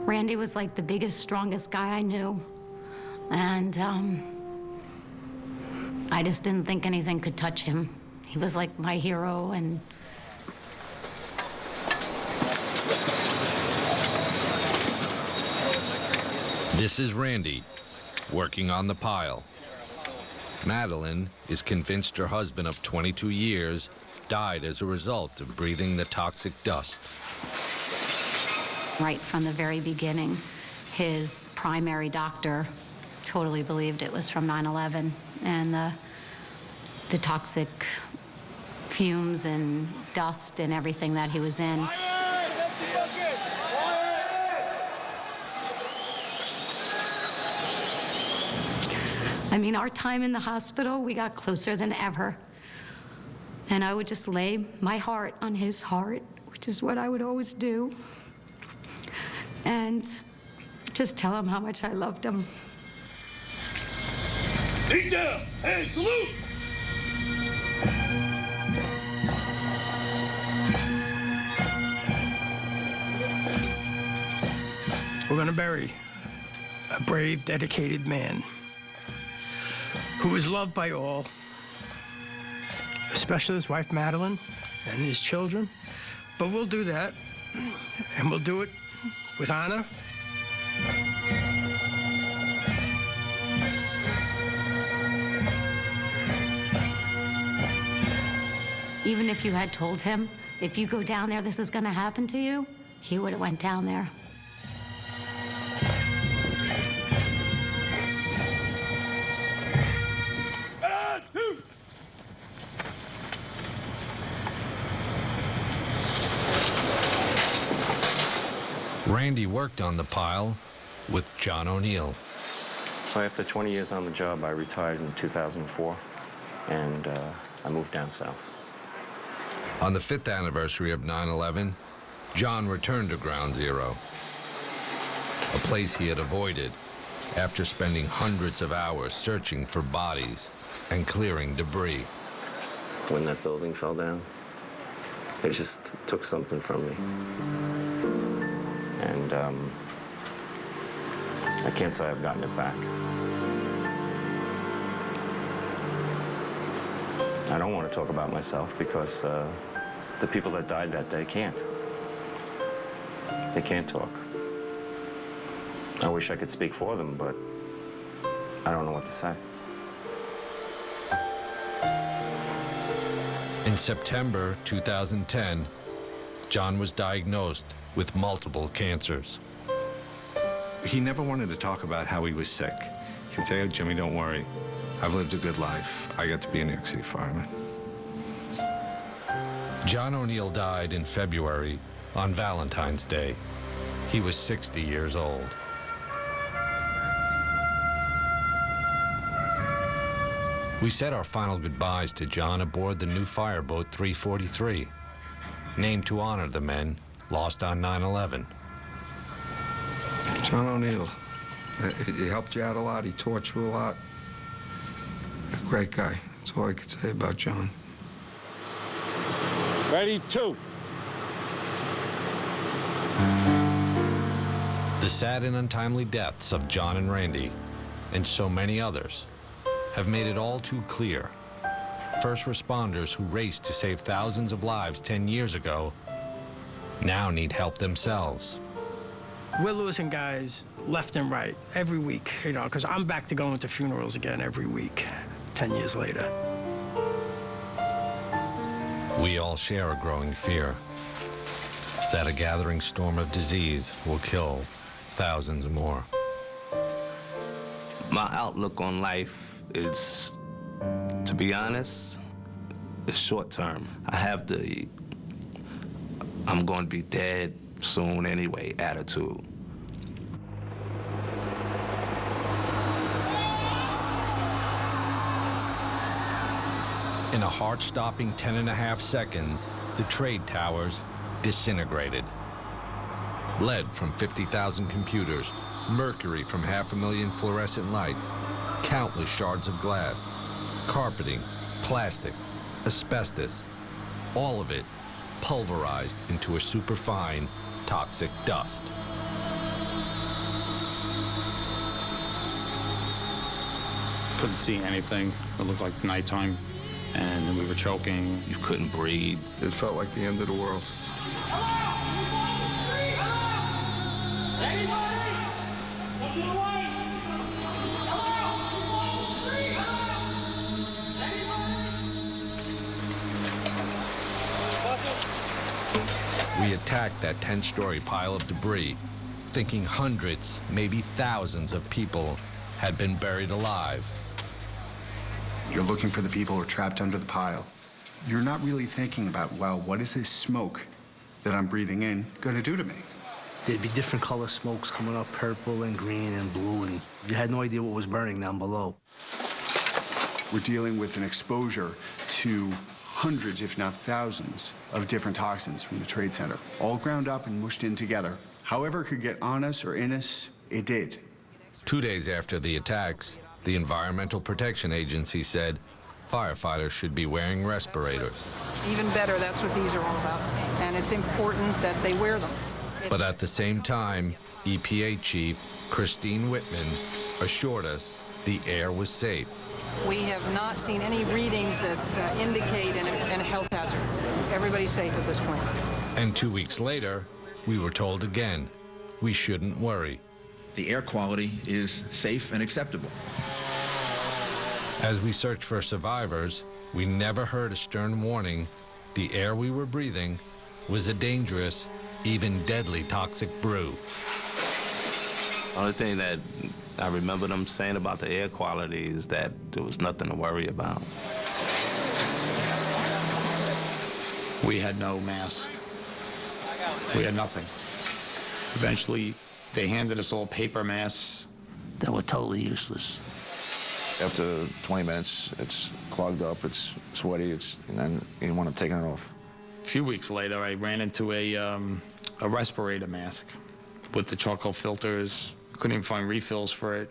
Randy was like the biggest, strongest guy I knew. And I just didn't think anything could touch him. He was like my hero, and this is Randy, working on the pile. Madeline is convinced her husband of 22 years died as a result of breathing the toxic dust. right from the very beginning, his primary doctor totally believed it was from 9/11 and the toxic fumes and dust and everything that he was in. I mean, our time in the hospital, we got closer than ever. And I would just lay my heart on his heart, which is what I would always do, and just tell him how much I loved him. Knee down! Hey, salute! We're going to bury a brave, dedicated man who is loved by all, especially his wife, Madeline, and his children. But we'll do that, and we'll do it with honor. Even if you had told him, if you go down there, this is going to happen to you, he would have went down there. Randy worked on the pile with John O'Neill. After 20 years on the job, I retired in 2004, and I moved down south. On the 5th anniversary of 9/11, John returned to Ground Zero, a place he had avoided after spending hundreds of hours searching for bodies and clearing debris. When that building fell down, it just took something from me. And I can't say I've gotten it back. I don't want to talk about myself because the people that died that day can't. They can't talk. I wish I could speak for them, but I don't know what to say. In September 2010, John was diagnosed with multiple cancers. He never wanted to talk about how he was sick. He'd say, "Oh, Jimmy, don't worry. I've lived a good life. I got to be a New York City fireman." John O'Neill died in February on Valentine's Day. He was 60 years old. We said our final goodbyes to John aboard the new fireboat 343, named to honor the men lost on 9/11. John O'Neill, he helped you out a lot. He taught you a lot. A great guy. That's all I could say about John. Ready, two. The sad and untimely deaths of John and Randy, and so many others, have made it all too clear. First responders who raced to save thousands of lives 10 years ago now need help themselves. We're losing guys left and right every week, you know, because I'm back to going to funerals again every week, 10 years later. We all share a growing fear that a gathering storm of disease will kill thousands more. My outlook on life is, to be honest, it's short term. I have the I'm going to be dead soon anyway attitude. In a heart-stopping 10.5 seconds, the trade towers disintegrated. Lead from 50,000 computers, mercury from 500,000 fluorescent lights, countless shards of glass, carpeting, plastic, asbestos, all of it pulverized into a superfine, toxic dust. Couldn't see anything. It looked like nighttime, and we were choking. You couldn't breathe. It felt like the end of the world. We attacked that 10-story pile of debris, thinking hundreds, maybe thousands of people had been buried alive. You're looking for the people who are trapped under the pile. You're not really thinking about, well, what is this smoke that I'm breathing in going to do to me? There'd be different color smokes coming up, purple and green and blue, and you had no idea what was burning down below. We're dealing with an exposure to hundreds, if not thousands, of different toxins from the Trade Center, all ground up and mushed in together. However it could get on us or in us, it did. 2 days after the attacks, the Environmental Protection Agency said firefighters should be wearing respirators. Even better, that's what these are all about. And it's important that they wear them. But at the same time, EPA Chief Christine Whitman assured us the air was safe. We have not seen any readings that indicate a health hazard. Everybody's safe at this point. And 2 weeks later, we were told again, we shouldn't worry. The air quality is safe and acceptable. As we searched for survivors, we never heard a stern warning the air we were breathing was a dangerous, even deadly toxic brew. Only thing that I remember them saying about the air quality is that there was nothing to worry about. We had no mask. We had nothing. Eventually, they handed us all paper masks. That were totally useless. After 20 minutes, it's clogged up, it's sweaty, and you want to take it off. A few weeks later, I ran into a respirator mask with the charcoal filters. Couldn't even find refills for it.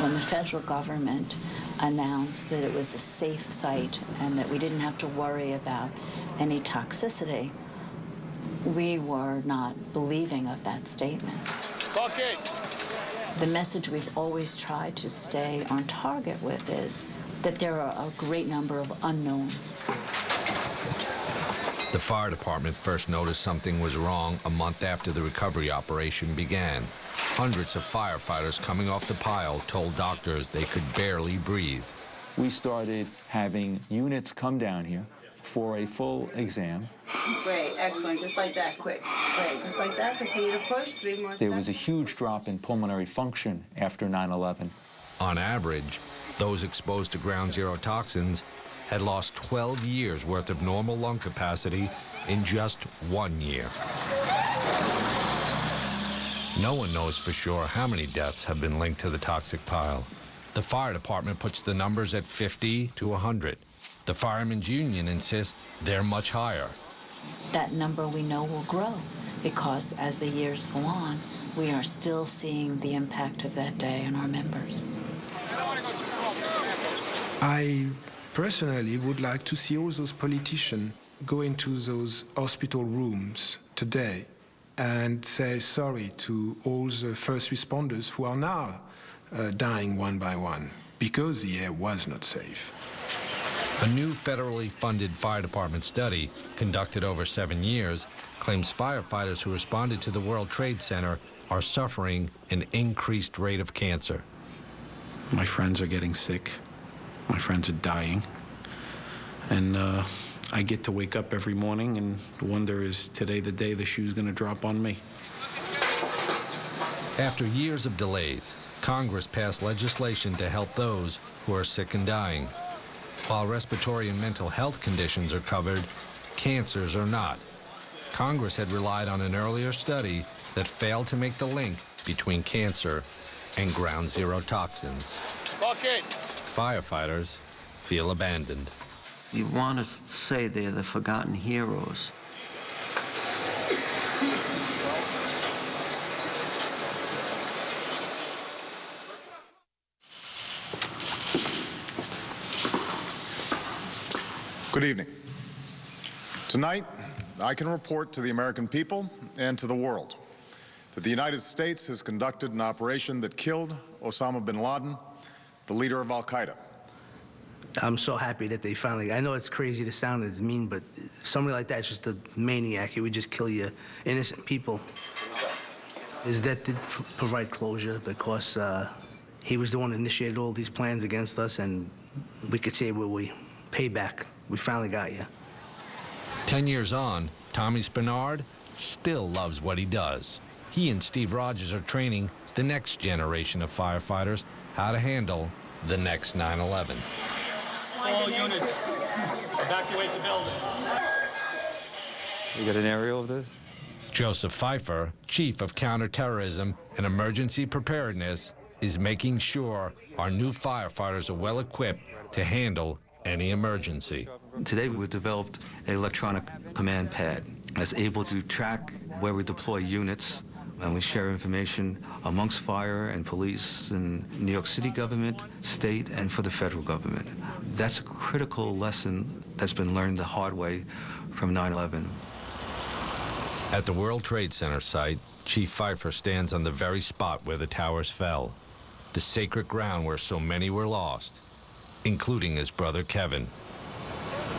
When the federal government announced that it was a safe site and that we didn't have to worry about any toxicity, we were not believing of that statement. Okay. The message we've always tried to stay on target with is that there are a great number of unknowns. The fire department first noticed something was wrong a month after the recovery operation began. Hundreds of firefighters coming off the pile told doctors they could barely breathe. we started having units come down here for a full exam. Great, excellent, just like that, quick. Great, just like that, continue to push, 3 more seconds. There was a huge drop in pulmonary function after 9/11. On average, those exposed to ground zero toxins had lost 12 years worth of normal lung capacity in just 1 year. No one knows for sure how many deaths have been linked to the toxic pile. The fire department puts the numbers at 50 to 100. The Firemen's Union insists they're much higher. That number we know will grow because as the years go on, we are still seeing the impact of that day on our members. I personally would like to see all those politicians go into those hospital rooms today and say sorry to all the first responders who are now dying one by one because the air was not safe. A new federally funded fire department study conducted over 7 years claims firefighters who responded to the World Trade Center are suffering an increased rate of cancer. My friends are getting sick. My friends are dying. And I get to wake up every morning and wonder, is today the day the shoe's going to drop on me? After years of delays, Congress passed legislation to help those who are sick and dying. While respiratory and mental health conditions are covered, cancers are not. Congress had relied on an earlier study that failed to make the link between cancer and ground zero toxins. Bucket! Firefighters feel abandoned. You want to say they're the forgotten heroes. Good evening. Tonight, I can report to the American people and to the world that the United States has conducted an operation that killed Osama bin Laden, the leader of Al-Qaeda. I'm so happy that they finally, I know it's crazy to sound as mean, but somebody like that is just a maniac. He would just kill you, innocent people. His death did provide closure because he was the one that initiated all these plans against us, and we could say, well, we pay back. We finally got you. 10 years on, Tommy Spinard still loves what he does. He and Steve Rogers are training the next generation of firefighters how to handle the next 9/11. All units, evacuate the building. We got an aerial of this? Joseph Pfeiffer, Chief of Counterterrorism and Emergency Preparedness, is making sure our new firefighters are well equipped to handle any emergency. Today we developed an electronic command pad that's able to track where we deploy units, and we share information amongst fire and police and New York City government, state, and for the federal government. That's a critical lesson that's been learned the hard way from 9/11. At the World Trade Center site, Chief Pfeiffer stands on the very spot where the towers fell, the sacred ground where so many were lost, including his brother Kevin.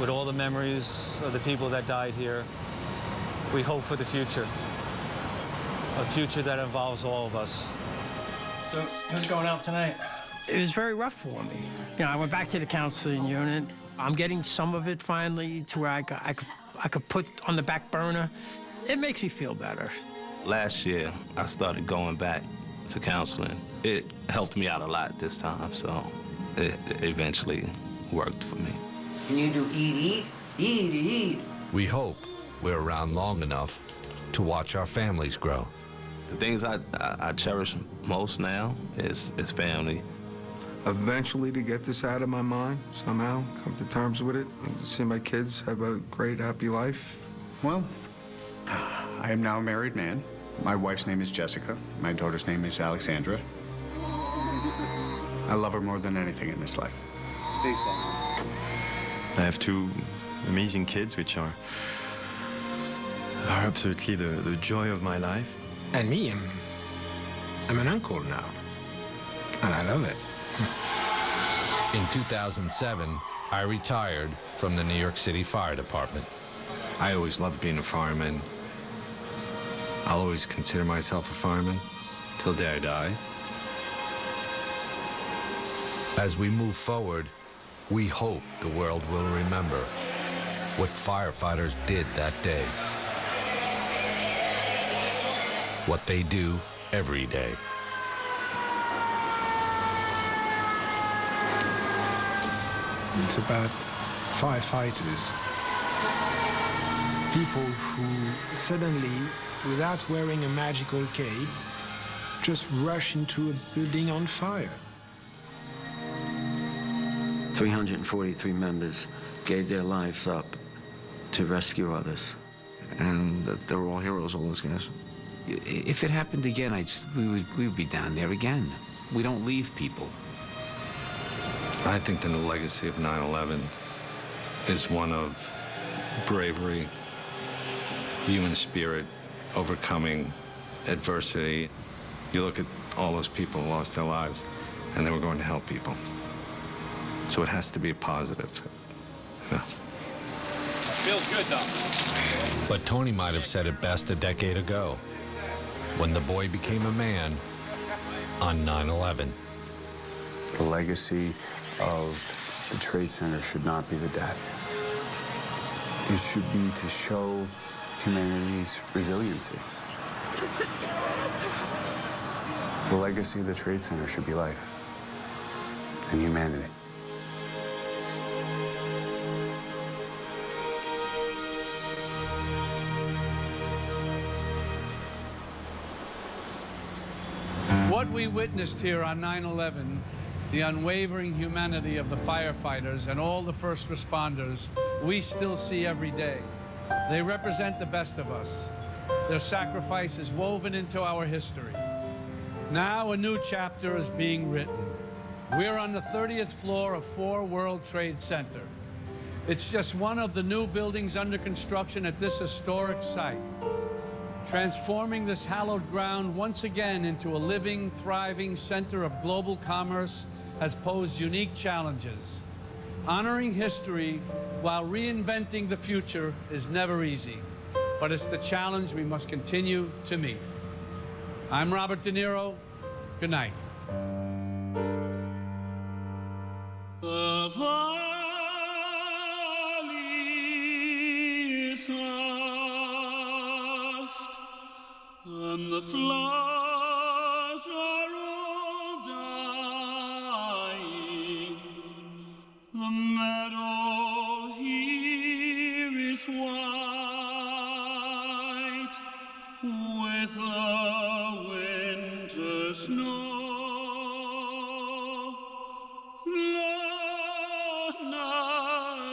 With all the memories of the people that died here, we hope for the future. A future that involves all of us. So, who's going out tonight? It was very rough for me. You know, I went back to the counseling unit. I'm getting some of it finally to where I could put on the back burner. It makes me feel better. Last year, I started going back to counseling. It helped me out a lot this time, so it eventually worked for me. Can you do eat? We hope we're around long enough to watch our families grow. The things I cherish most now is family. Eventually to get this out of my mind, somehow, come to terms with it, and see my kids have a great, happy life. Well, I am now a married man. My wife's name is Jessica. My daughter's name is Alexandra. I love her more than anything in this life. I have two amazing kids, which are absolutely the joy of my life. And me, I'm an uncle now, and I love it. In 2007, I retired from the New York City Fire Department. I always loved being a fireman. I'll always consider myself a fireman till the day I die. As we move forward, We hope the world will remember what firefighters did that day. What they do every day. It's about firefighters. People who suddenly, without wearing a magical cape, just rush into a building on fire. 343 members gave their lives up to rescue others. And they were all heroes, all those guys. If it happened again, we would be down there again. We don't leave people. I think that the legacy of 9/11 is one of bravery, human spirit, overcoming adversity. You look at all those people who lost their lives, and they were going to help people. So it has to be a positive. Yeah. Feels good, though. But Tony might have said it best a decade ago, when the boy became a man on 9/11. The legacy of the Trade Center should not be the death. It should be to show humanity's resiliency. The legacy of the Trade Center should be life and humanity. What we witnessed here on 9/11, the unwavering humanity of the firefighters and all the first responders, we still see every day. They represent the best of us. Their sacrifice is woven into our history. Now a new chapter is being written. We're on the 30th floor of 4 World Trade Center. It's just one of the new buildings under construction at this historic site. Transforming this hallowed ground once again into a living, thriving center of global commerce has posed unique challenges. Honoring history while reinventing the future is never easy, but it's the challenge we must continue to meet. I'm Robert De Niro. Good night. The valley is hushed, and the flowers are all dying. The meadow here is white with the winter snow.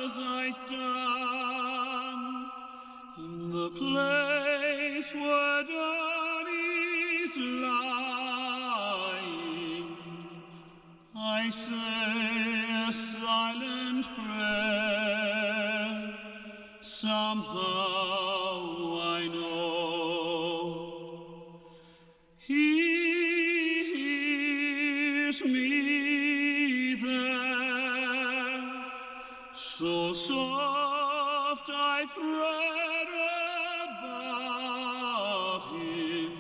As I stand in the place where Danny's lying, I say a silent prayer. Somehow I know He hears me there. So soft I fret above him,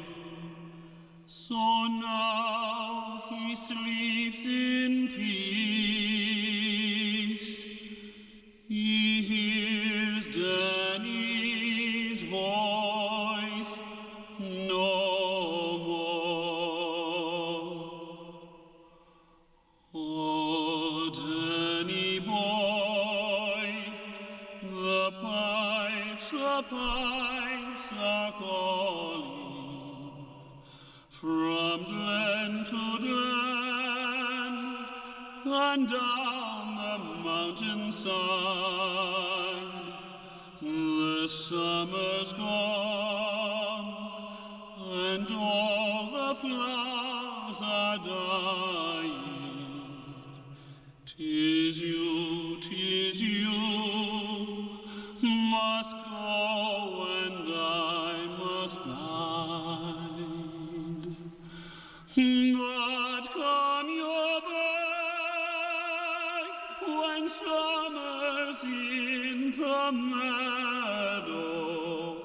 so now he sleeps in peace. He hears Danny's voice no more. Oh, Danny boy, the pipes are calling from glen to glen and down the mountainside. The summer's gone and all the flowers are dying. 'Tis you must go and I must bide. But come you back when summer's in the meadow,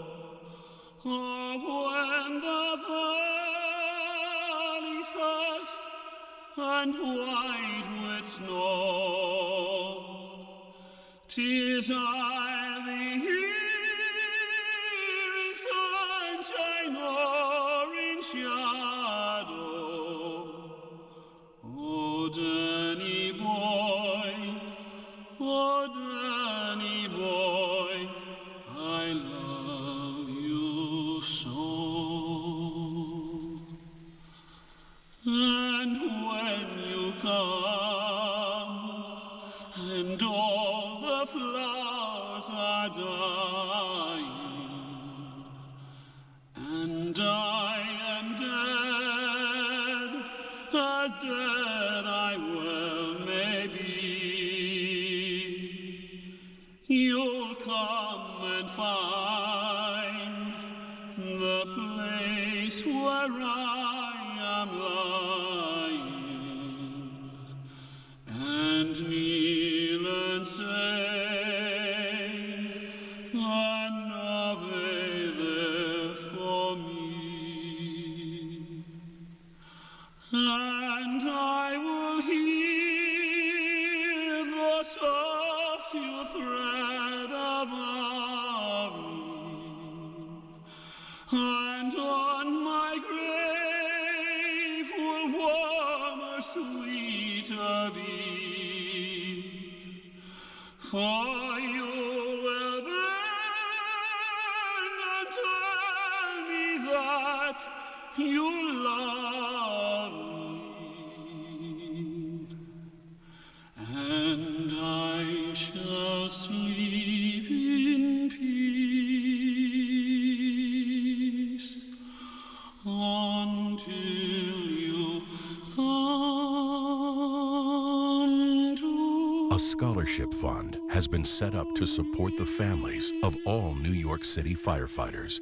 or when the valley's hushed and white with snow. 'tis I'll be here in sunshine or in shadow. Oh, Danny boy, oh, Danny boy, I love you so. And when you come, and all the flowers are dying, and I am dead, as dead I well may be, you'll come and find the place where I am lying, and kneel and say an Ave there for me, and I will hear the soft you thread above me, and on my grave will warmer, sweeter be. For you will bend and tell me that you love me, and I shall sleep in peace until you come to. A scholarship fund has been set up to support the families of all New York City firefighters.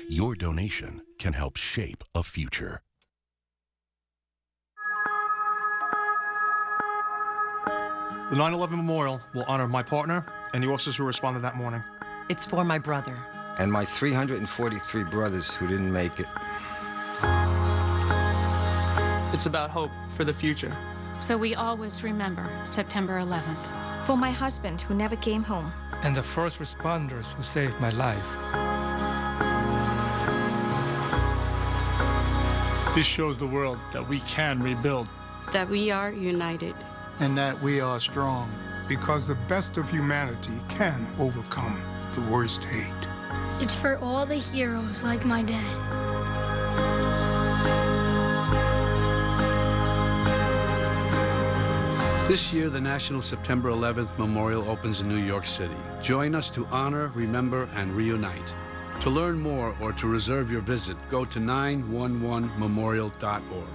Your donation can help shape a future. The 9/11 Memorial will honor my partner and the officers who responded that morning. It's for my brother. And my 343 brothers who didn't make it. It's about hope for the future. So we always remember September 11th. For my husband who never came home. And the first responders who saved my life. This shows the world that we can rebuild. That we are united. And that we are strong. Because the best of humanity can overcome the worst hate. It's for all the heroes like my dad. This year, the National September 11th Memorial opens in New York City. Join us to honor, remember, and reunite. To learn more or to reserve your visit, go to 911memorial.org.